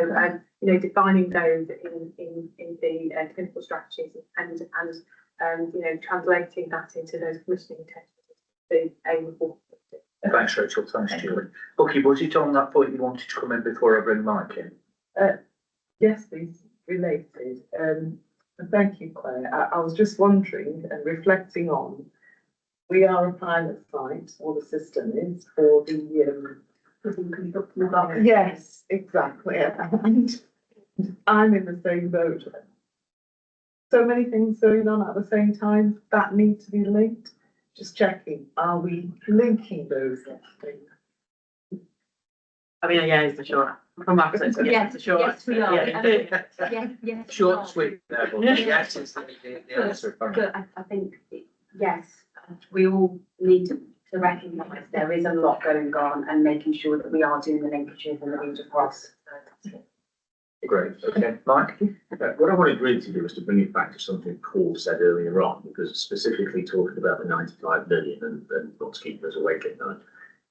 you know, defining those in the clinical strategies and you know, translating that into those commissioning intentions is the aim of what. Thanks, Rachel. Thanks, Julie. Bucky, was it on that point you wanted to come in before I bring Mike in? Yes, please, related. And thank you, Claire. I was just wondering and reflecting on, we are a pilot site, or the system is, for the yes, exactly. And I'm in the same boat. So many things going on at the same time that need to be linked. Just checking, are we linking those things? I mean, yeah, it's the short. From our perspective, Yes, it's the short. yes, we are. Yeah. Yes. Short and sweet there, but yes is the answer. But I think, yes, we all need to recognise there is a lot going on and making sure that we are doing the linkages and the read across. Great. Okay, Mike? What I wanted really to do was to bring it back to something Paul said earlier on, because specifically talking about the 95 million and not to keep us awake at night,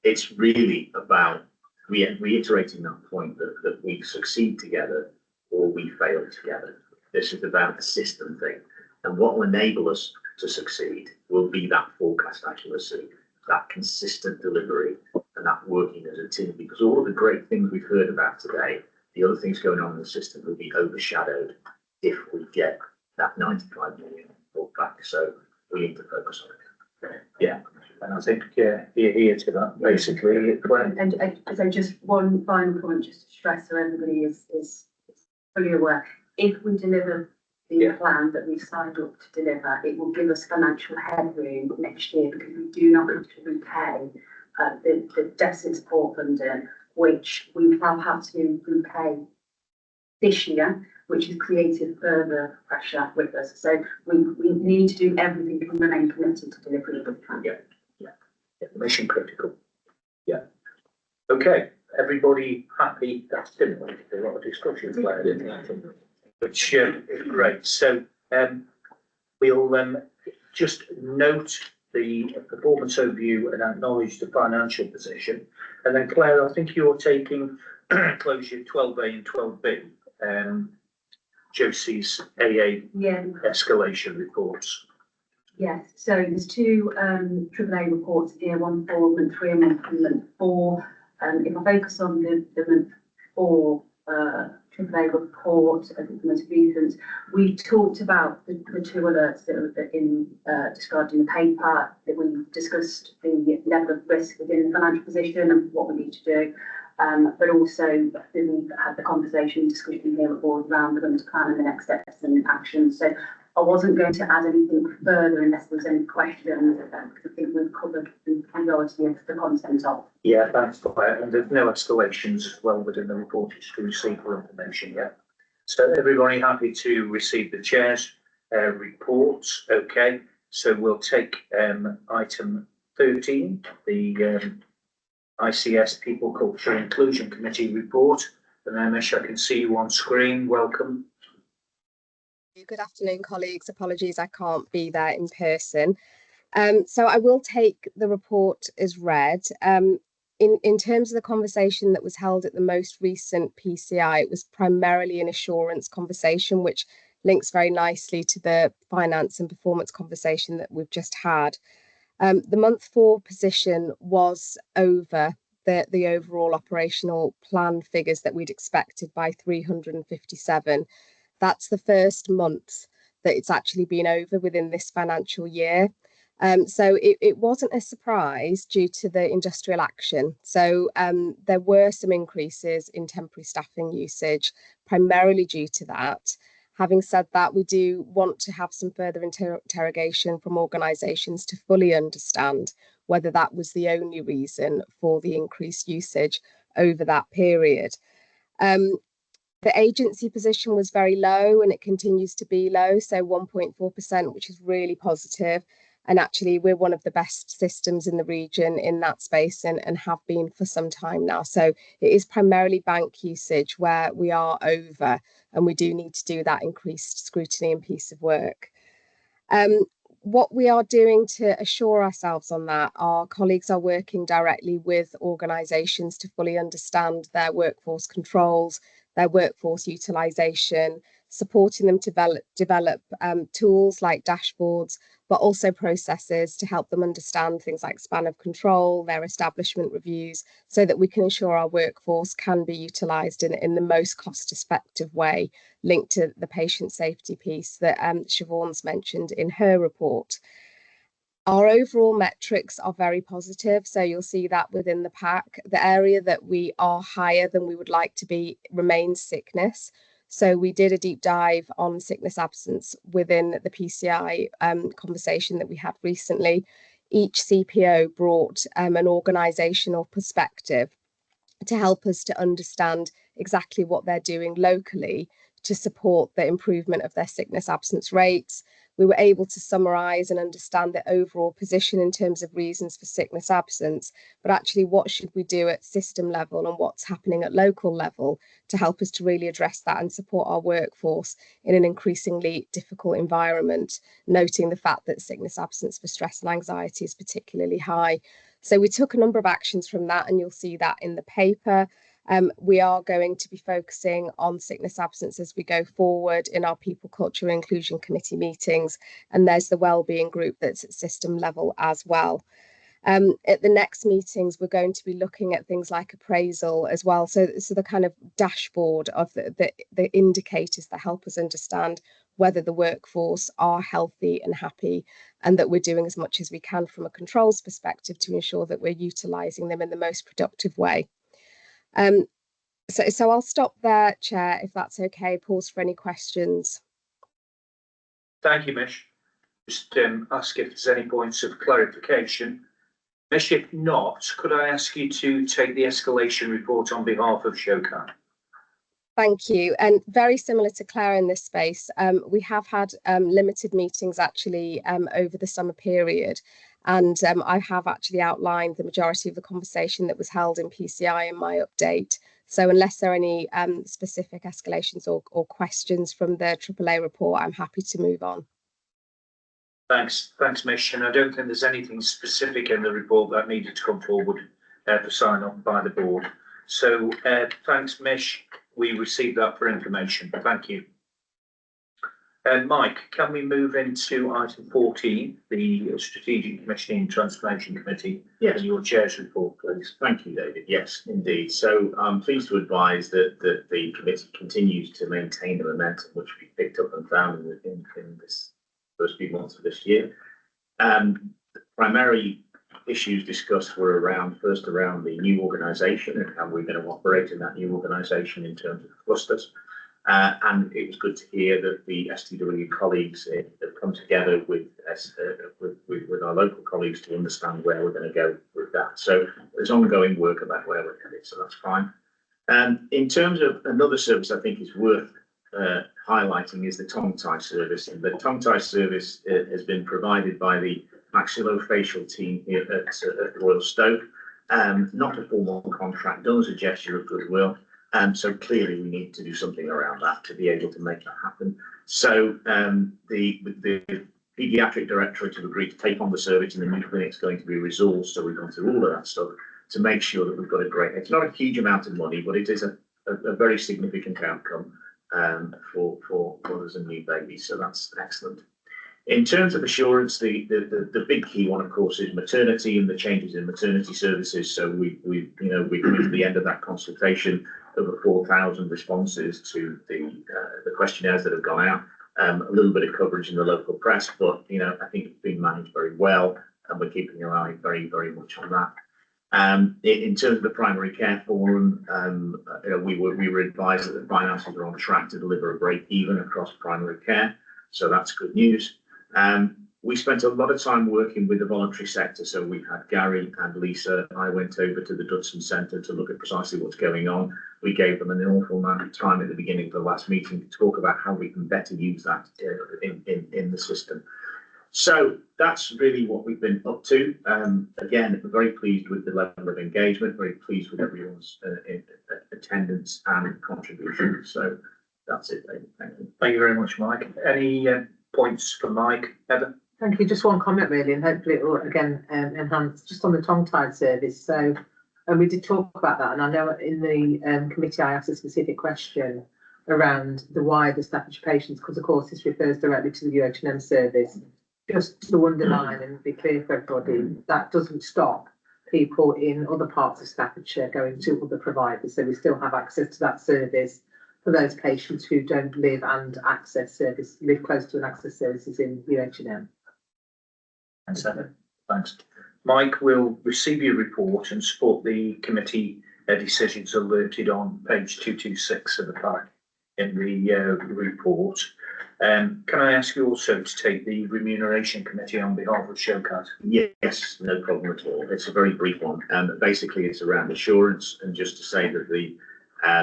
it's really about reiterating that point that we succeed together or we fail together. This is about the system thing. And what will enable us to succeed will be that forecast accuracy, that consistent delivery, and that working as a team. Because all of the great things we've heard about today, the other things going on in the system will be overshadowed if we get that 95 million brought back. So we need to focus on it. Yeah, and I think you're here to that, basically. And so just one final point, just to stress so everybody is fully aware. If we deliver the plan that we've signed up to deliver, it will give us financial headroom next year because we do not have to repay the deficit support funding, which we have had to repay this year, which has created further pressure with us. So we need to do everything to remain committed to delivering the plan. Yeah, mission critical. Yeah. Okay, everybody happy? That's been a lot of discussion, Claire, didn't it? Which is great. So we'll just note the performance overview and acknowledge the financial position. And then Claire, I think you're taking closure 12A and 12B, Josie's AA escalation reports. Yes, so there's two AAA reports here, one for month 3 and one for month 4. If I focus on the month 4 AAA report, I think the most recent, we talked about the 2 alerts that are described in the paper, that we discussed the level of risk within the financial position and what we need to do. But also we've had the conversation, discussion here at board around the government's plan and the next steps and actions. So I wasn't going to add anything further unless there's any questions, because I think we've covered the majority of the content of. Yeah, thanks, Claire. And there's no escalations as well within the report. It's to receive for information yet. So everybody happy to receive the chair's reports? Okay, so we'll take item 13, the ICS People, Culture, Inclusion Committee report. And Amish, I can see you on screen. Welcome. Good afternoon, colleagues. Apologies, I can't be there in person. So I will take the report as read. In terms of the conversation that was held at the most recent PCI, it was primarily an assurance conversation, which links very nicely to the finance and performance conversation that we've just had. The month 4 position was over the overall operational plan figures that we'd expected by 357. That's the first month that it's actually been over within this financial year. So it wasn't a surprise due to the industrial action. So there were some increases in temporary staffing usage, primarily due to that. Having said that, we do want to have some further interrogation from organisations to fully understand whether that was the only reason for the increased usage over that period. The agency position was very low and it continues to be low, so 1.4%, which is really positive. And actually, we're one of the best systems in the region in that space and have been for some time now. So it is primarily bank usage where we are over and we do need to do that increased scrutiny and piece of work. what we are doing to assure ourselves on that, our colleagues are working directly with organisations to fully understand their workforce controls, their workforce utilisation, supporting them to develop tools like dashboards, but also processes to help them understand things like span of control, their establishment reviews, so that we can ensure our workforce can be utilised in the most cost-effective way, linked to the patient safety piece that Siobhan's mentioned in her report. Our overall metrics are very positive, so you'll see that within the pack. The area that we are higher than we would like to be remains sickness. So we did a deep dive on sickness absence within the PCI conversation that we had recently. Each CPO brought an organisational perspective to help us to understand exactly what they're doing locally to support the improvement of their sickness absence rates. We were able to summarise and understand the overall position in terms of reasons for sickness absence, but actually what should we do at system level and what's happening at local level to help us to really address that and support our workforce in an increasingly difficult environment, noting the fact that sickness absence for stress and anxiety is particularly high. So we took a number of actions from that, and you'll see that in the paper. We are going to be focusing on sickness absence as we go forward in our People, Culture and Inclusion Committee meetings, and there's the wellbeing group that's at system level as well. At the next meetings, we're going to be looking at things like appraisal as well. So the kind of dashboard of the indicators that help us understand whether the workforce are healthy and happy, and that we're doing as much as we can from a controls perspective to ensure that we're utilising them in the most productive way. So I'll stop there, Chair, if that's okay. Pause for any questions. Thank you, Mish. Just ask if there's any points of clarification. Mish, if not, could I ask you to take the escalation report on behalf of Shokan? Thank you. And very similar to Claire in this space, we have had limited meetings actually over the summer period. And I have actually outlined the majority of the conversation that was held in PCI in my update. So unless there are any specific escalations or questions from the AAA report, I'm happy to move on. Thanks, Mish. And I don't think there's anything specific in the report that needed to come forward for sign off by the board. So thanks, Mish. We received that for information. Thank you. Mike, can we move into item 14, the Strategic Commissioning and Transformation Committee? Yes. Your chair's report, please. Thank you, David. Yes, indeed. So I'm pleased to advise that the committee continues to maintain the momentum which we picked up and found in this first few months of this year. The primary issues discussed were around the new organisation and how we're going to operate in that new organisation in terms of clusters. And it was good to hear that the STW colleagues have come together with our local colleagues to understand where we're going to go with that. So there's ongoing work about where we're headed, so that's fine. In terms of another service I think is worth highlighting is the tongue tie service. And the tongue tie service has been provided by the maxillofacial team here at Royal Stoke. Not a formal contract, done as a gesture of goodwill. So clearly we need to do something around that to be able to make that happen. So the paediatric directorate have agreed to take on the service, and the new clinic's going to be resourced. So we've gone through all of that stuff to make sure that we've got a great. It's not a huge amount of money, but it is a very significant outcome for mothers and new babies. So that's excellent. In terms of assurance, the big key one, of course, is maternity and the changes in maternity services. So we've come to the end of that consultation. Over 4,000 responses to the questionnaires that have gone out. A little bit of coverage in the local press, but I think it's been managed very well, and we're keeping an eye very, very much on that. In terms of the primary care forum, we were advised that the finances are on track to deliver a break even across primary care, so that's good news. We spent a lot of time working with the voluntary sector, so we had Gary and Lisa. I went over to the Dudson Centre to look at precisely what's going on. We gave them an awful amount of time at the beginning of the last meeting to talk about how we can better use that in the system. So that's really what we've been up to. Again, very pleased with the level of engagement, very pleased with everyone's attendance and contribution. So that's it, David. Thank you. Thank you very much, Mike. Any points for Mike, Heather? Thank you. Just one comment really, and hopefully it will again enhance just on the tongue-tied service. So, and we did talk about that, and I know in the committee I asked a specific question around the wider Staffordshire patients, because of course this refers directly to the UHM service. Just to underline and be clear for everybody, that doesn't stop people in other parts of Staffordshire going to other providers. So we still have access to that service for those patients who don't live and live close to and access services in UHM. Thanks. Mike will receive your report and support the committee decisions alerted on page 226 of the pack in the report. Can I ask you also to take the remuneration committee on behalf of Showcat? Yes, no problem at all. It's a very brief one. Basically, it's around assurance, and just to say that the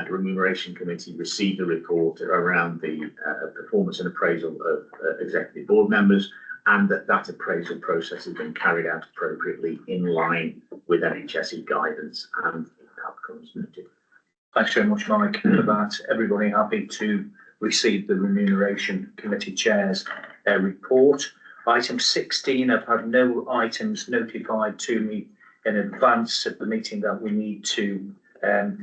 remuneration committee received a report around the performance and appraisal of executive board members, and that appraisal process has been carried out appropriately in line with NHSE guidance and outcomes noted. Thanks very much, Mike, for that. Everybody happy to receive the remuneration committee chair's report. Item 16, I've had no items notified to me in advance of the meeting that we need to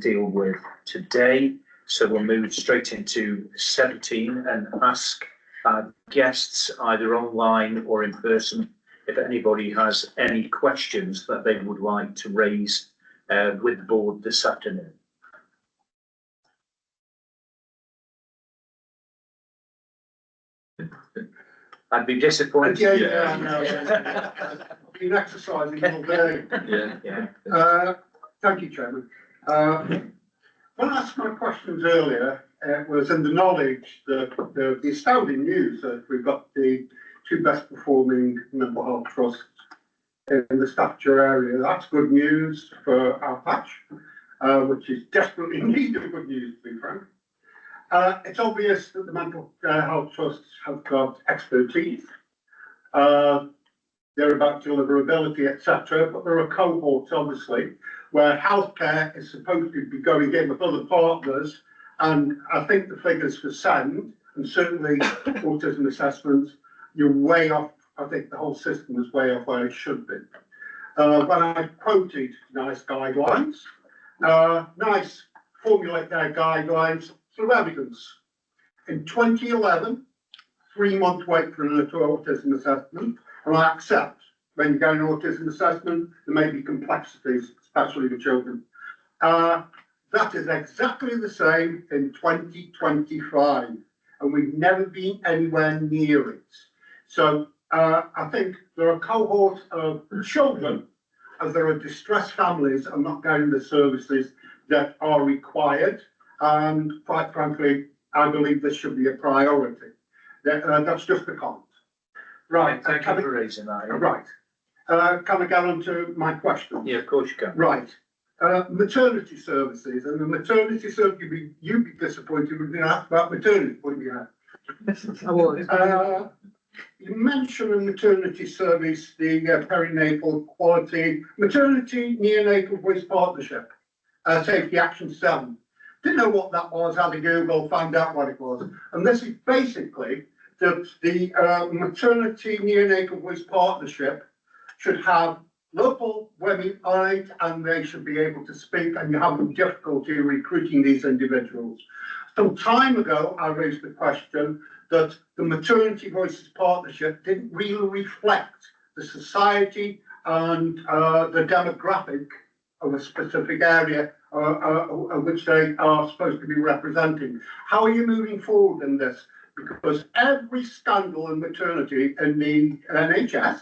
deal with today. So we'll move straight into 17 and ask guests either online or in person if anybody has any questions that they would like to raise with the board this afternoon. I'd be disappointed. Yeah, no, I've been exercising all day. Yeah. Thank you, Chairman. When I asked my questions earlier, it was in the knowledge that the astounding news that we've got the two best performing mental health trusts in the Staffordshire area. That's good news for our patch, which is desperately needed good news, to be frank. It's obvious that the mental health trusts have got expertise. They're about deliverability, etc. But there are cohorts, obviously, where healthcare is supposed to be going in with other partners. And I think the figures for SEND and certainly autism assessments, you're way off. I think the whole system is way off where it should be. When I quoted NICE guidelines, NICE formulate their guidelines through evidence. In 2011, 3-month wait for an autism assessment, and I accept when you go an autism assessment, there may be complexities, especially with children. That is exactly the same in 2025, and we've never been anywhere near it. So I think there are cohorts of children, as there are distressed families and not getting the services that are required. And quite frankly, I believe this should be a priority. That's just a comment. Right. Thank you for raising that. Right. Can I get on to my question? Yeah, of course you can. Right. Maternity services, and the maternity service, you'd be disappointed when you ask about maternity, wouldn't you? I would. You mentioned in maternity service the perinatal quality, maternity neonatal voice partnership, safety action 7. Didn't know what that was, had to Google, find out what it was. And this is basically that the maternity neonatal voice partnership should have local women on it, and they should be able to speak, and you have difficulty recruiting these individuals. Some time ago, I raised the question that the Maternity Voices Partnership didn't really reflect the society and the demographic of a specific area which they are supposed to be representing. How are you moving forward in this? Because every scandal in maternity in the NHS,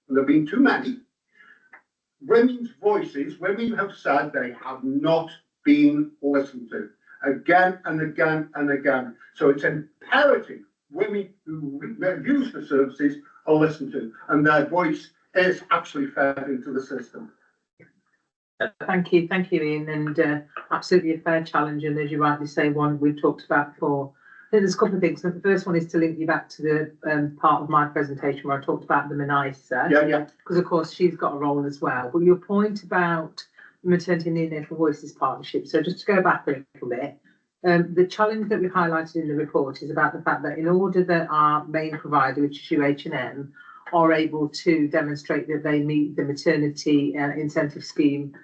and there have been too many, women's voices, women have said they have not been listened to again and again and again. So it's imperative women who use the services are listened to, and their voice is actually fed into the system. Thank you, Ian, and absolutely a fair challenge, and as you rightly say, one we've talked about before. I think there's a couple of things. So the first one is to link you back to the part of my presentation where I talked about the Menisa. Yeah. Because of course she's got a role as well. But your point about the Maternity and Neonatal Voices Partnership. So just to go back a little bit, the challenge that we highlighted in the report is about the fact that in order that our main provider, which is UHM, are able to demonstrate that they meet the maternity incentive scheme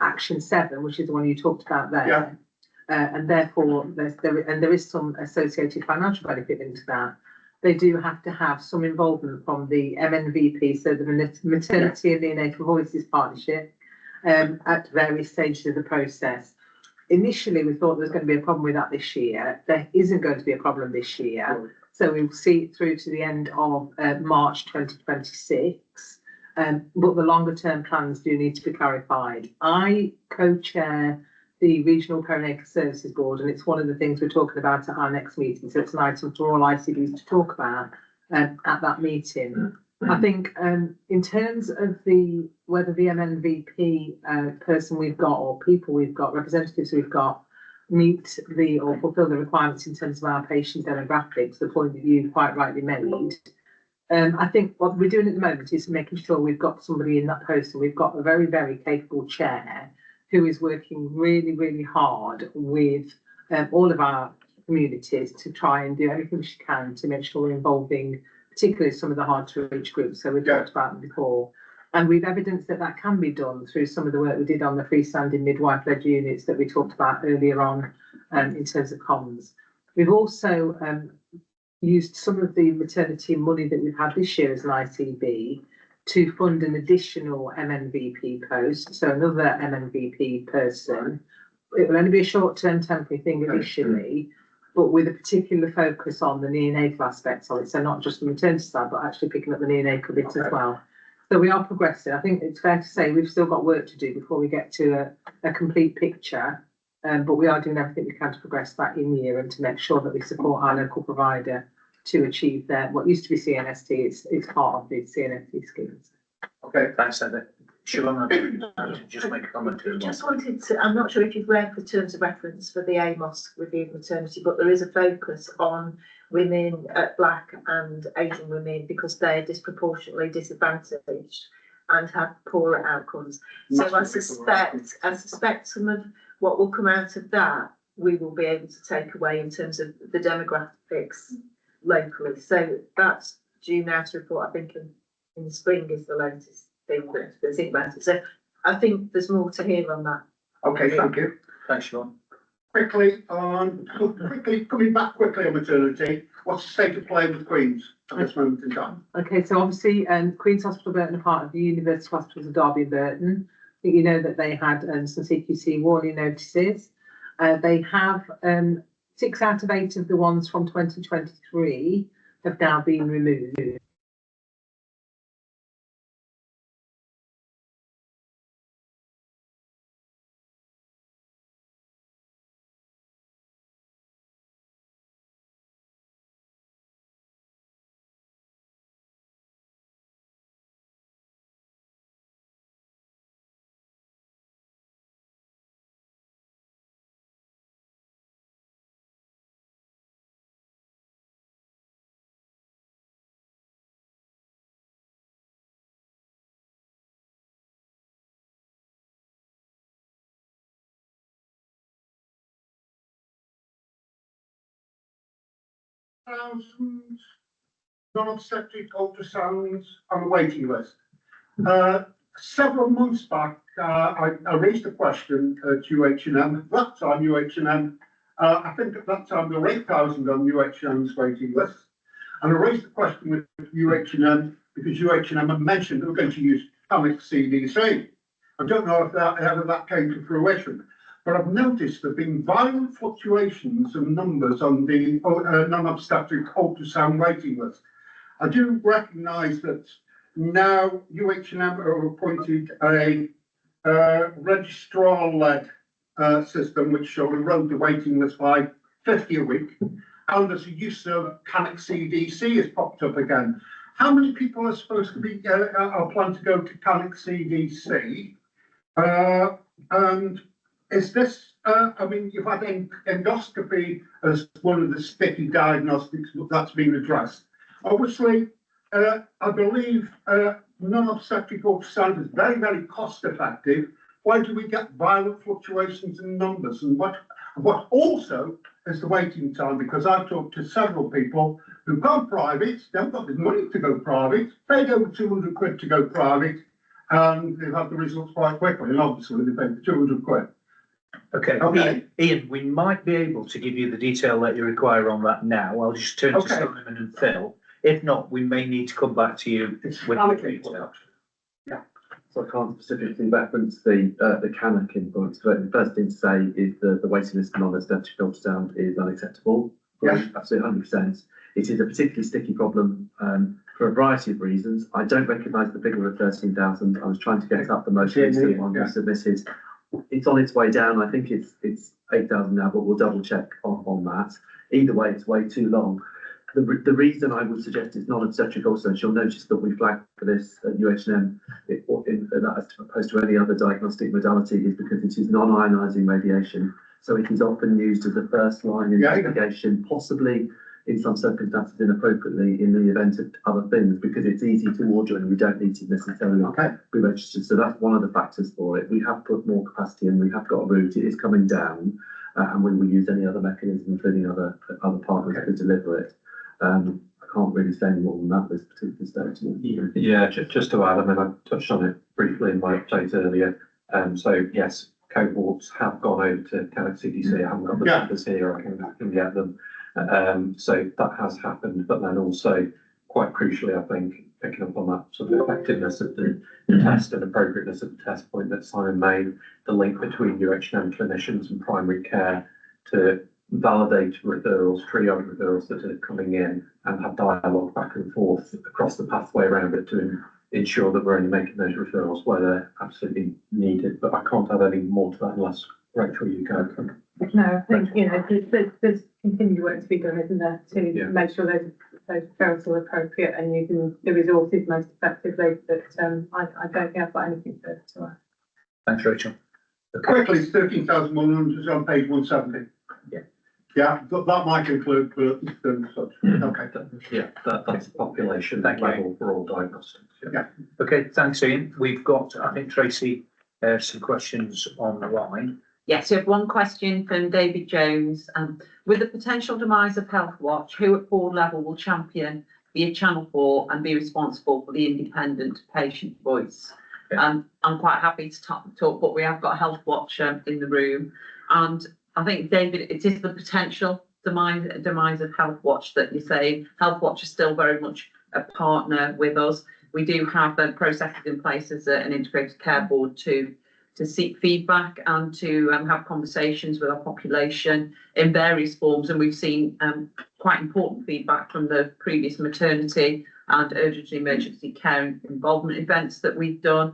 action 7, which is the one you talked about there. Yeah. And therefore, there is some associated financial benefit into that. They do have to have some involvement from the MNVP, so the Maternity and Neonatal Voices Partnership, at various stages of the process. Initially, we thought there was going to be a problem with that this year. There isn't going to be a problem this year. So we'll see it through to the end of March 2026. But the longer term plans do need to be clarified. I co-chair the Regional Perinatal Services Board, and it's one of the things we're talking about at our next meeting. So it's an item for all ICBs to talk about at that meeting. I think in terms of whether the MNVP person we've got or people we've got, representatives we've got, meet or fulfil the requirements in terms of our patient demographics, the point that you quite rightly made. I think what we're doing at the moment is making sure we've got somebody in that post, and we've got a very, very capable chair who is working really, really hard with all of our communities to try and do everything she can to make sure we're involving particularly some of the hard to reach groups. So we've talked about them before. And we've evidenced that that can be done through some of the work we did on the freestanding midwife-led units that we talked about earlier on in terms of comms. We've also used some of the maternity money that we've had this year as an ICB to fund an additional MNVP post, so another MNVP person. It will only be a short-term temporary thing initially, but with a particular focus on the neonatal aspects of it. So not just the maternity side, but actually picking up the neonatal bits as well. So we are progressing. I think it's fair to say we've still got work to do before we get to a complete picture, but we are doing everything we can to progress that in year and to make sure that we support our local provider to achieve what used to be CNST. It's part of the CNST schemes. Okay, thanks, Heather. Siobhan, just make a comment to Just wanted to, I'm not sure if you've read the terms of reference for the AMOS review of maternity, but there is a focus on women, Black and Asian women, because they're disproportionately disadvantaged and have poorer outcomes. So I suspect some of what will come out of that, we will be able to take away in terms of the demographics locally. So that's due now to report, I think in the spring is the latest thing that there's about it. So I think there's more to hear on that. Okay, thank you. Thanks, Siobhan. Quickly coming back quickly on maternity, what's the state of play with Queen's at this moment in time? Okay, so obviously Queen's Hospital Burton are part of the University Hospitals of Derby and Burton. I think you know that they had some CQC warning notices. They have 6 out of 8 of the ones from 2023 have now been removed. Non-obstetric ultrasounds on the waiting list. Several months back, I raised a question at UH&M. At that time, UH&M, I think at that time there were 8,000 on UH&M's waiting list. And I raised the question with UH&M because UH&M had mentioned they were going to use Panic CDC. I don't know if that came to fruition. But I've noticed there have been violent fluctuations in numbers on the non-obstetric ultrasound waiting list. I do recognise that now UH&M have appointed a registrar-led system which shall erode the waiting list by 50 a week, and there's a use of Panic CDC has popped up again. How many people are supposed to be are planned to go to Panic CDC? And is this, I mean, you've had endoscopy as one of the sticky diagnostics that's been addressed. Obviously, I believe non-obstetric ultrasound is very, very cost effective. Why do we get violent fluctuations in numbers? And what also is the waiting time? Because I've talked to several people who've gone private, they haven't got the money to go private, paid over 200 quid to go private, and they've had the results quite quickly, and obviously they paid the 200 quid. Okay, Okay. Ian, we might be able to give you the detail that you require on that now. I'll just turn to Okay. Simon and Phil. If not, we may need to come back to you with the detail. So I can't specifically reference the CANOC inputs, but the first thing to say is the waiting list for non-residential ultrasound is unacceptable. Yeah. Absolutely 100%. It is a particularly sticky problem for a variety of reasons. I don't recognise the figure of 13,000. I was trying to get up the most recent one we submitted. It's on its way down. I think it's 8,000 now, but we'll double check on that. Either way, it's way too long. The reason I would suggest it's non-obstetric ultrasound, you'll notice that we flagged for this at UHM, as opposed to any other diagnostic modality, is because it is non-ionising radiation. So it is often used as a first line investigation, possibly in some circumstances inappropriately in the event of other things, because it's easy to order and we don't need to necessarily be registered. So that's one of the factors for it. We have put more capacity and we have got a route. It is coming down, and we will use any other mechanism, including other partners, to deliver it. I can't really say any more than that at this particular stage. Yeah, just to add, I mean, I touched on it briefly in my update earlier. So yes, cohorts have gone over to CANOC CDC. I haven't got the numbers here. I can get them. So that has happened, but then also quite crucially, I think, picking up on that sort of effectiveness of the test and appropriateness of the test point that Simon made, the link between UHM clinicians and primary care to validate referrals, triage referrals that are coming in, and have dialogue back and forth across the pathway around it to ensure that we're only making those referrals where they're absolutely needed. But I can't add any more to that unless, Rachel, you go. No, I think, there's continued work to be done, isn't there, to make sure those referrals are appropriate and using the resources most effectively, but I don't think I've got anything further to add. Thanks, Rachel. Quickly, it's 13,100 on page 170. Yeah, that might include births and such. Okay. Yeah, that's the population level for all diagnostics. Yeah. Okay, thanks, Ian. We've got, I think, Tracy, some questions on the line. Yes, we have one question from David Jones. With the potential demise of Health Watch, who at board level will champion via Channel 4 and be responsible for the independent patient voice? I'm quite happy to talk, but we have got a Health Watch in the room. And I think, David, it is the potential demise of Health Watch that you say. Health Watch is still very much a partner with us. We do have processes in place as an integrated care board to seek feedback and to have conversations with our population in various forms. And we've seen quite important feedback from the previous maternity and urgent emergency care involvement events that we've done,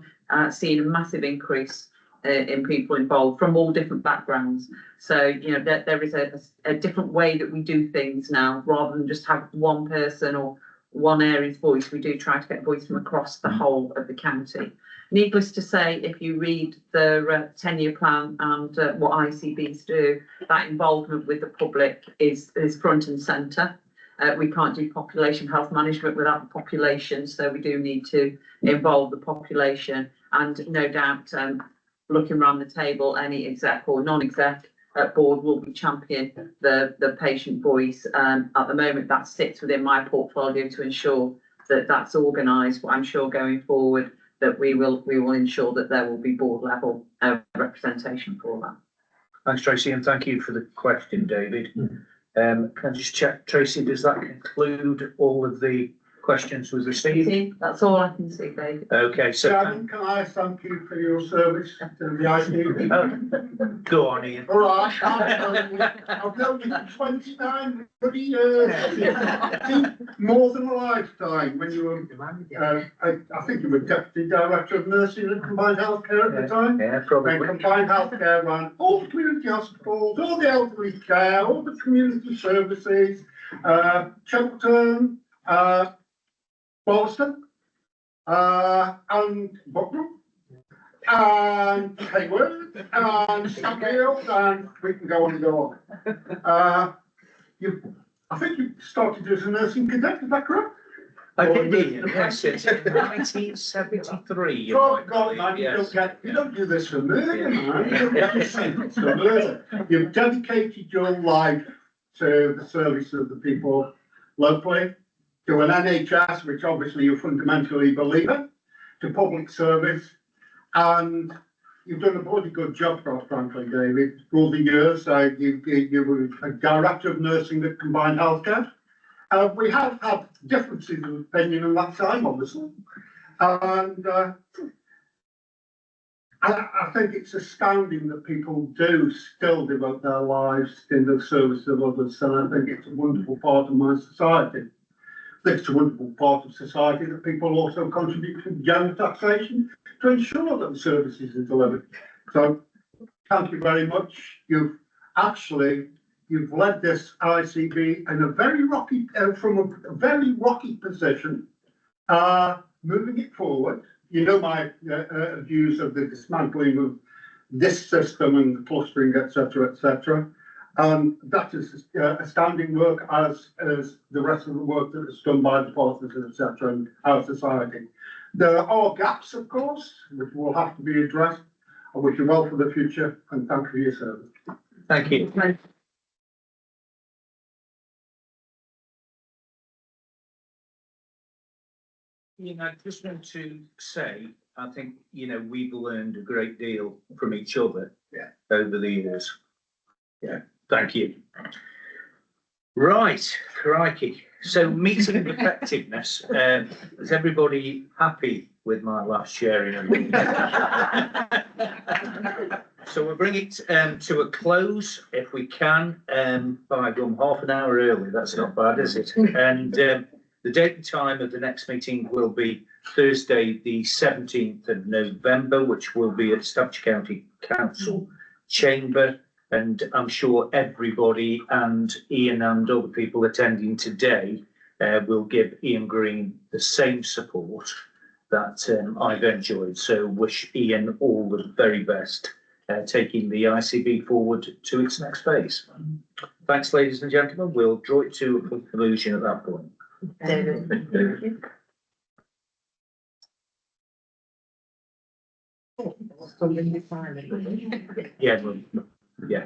seeing a massive increase in people involved from all different backgrounds. So, there is a different way that we do things now, rather than just have one person or one area's voice. We do try to get voice from across the whole of the county. Needless to say, if you read the 10-year plan and what ICBs do, that involvement with the public is front and centre. We can't do population health management without the population, so we do need to involve the population. And no doubt, looking around the table, any exec or non-exec board will be championing the patient voice. At the moment, that sits within my portfolio to ensure that that's organised. But I'm sure going forward that we will ensure that there will be board level representation for that. Thanks, Tracy, and thank you for the question, David. Can I just check, Tracy, does that conclude all of the questions we've received? That's all I can see, David. Okay, so Chairman, can I thank you for your service to the ICB? Go on, Ian. All right, I've known you for 29 bloody years. More than a lifetime when you were, I think you were Deputy Director of Nursing and Combined Healthcare at the time. Yeah, probably. And Combined Healthcare ran all the community hospitals, all the elderly care, all the community services, Cheltenham, Boston, and Bucknell, and Hayward, and Sheffield, and we can go on and go on. I think you started as a nursing cadet, is that correct? I did, yes, it's 1973. Oh, God, man, you don't do this for murder, man. You don't do this for murder. You've dedicated your life to the service of the people locally, to an NHS, which obviously you fundamentally believe in, to public service, and you've done a bloody good job, quite frankly, David, for all the years. You were a director of nursing at Combined Healthcare. We have had differences of opinion on that time, obviously, and I think it's astounding that people do still devote their lives in the service of others, and I think it's a wonderful part of my society. I think it's a wonderful part of society that people also contribute to general taxation to ensure that the services are delivered. So, thank you very much. You've led this ICB in a very rocky, from a very rocky position, moving it forward. You know my views of the dismantling of this system and the clustering, etc., etc. That is astounding work, as the rest of the work that is done by the partners, etc., and our society. There are gaps, of course, which will have to be addressed. I wish you well for the future, and thank you for your service. Thank you. I just want to say, I think, we've learned a great deal from each other over the years. Yeah, thank you. Right, crikey. So meeting effectiveness, is everybody happy with my last sharing? So we'll bring it to a close if we can, by half an hour early. That's not bad, is it? And the date and time of the next meeting will be Thursday, the 17th of November, which will be at Staffordshire County Council Chamber. And I'm sure everybody and Ian and other people attending today will give Ian Green the same support that I've enjoyed. So wish Ian all the very best, taking the ICB forward to its next phase. Thanks, ladies and gentlemen. We'll draw it to a conclusion at that point. David. Still in the silent. Yeah.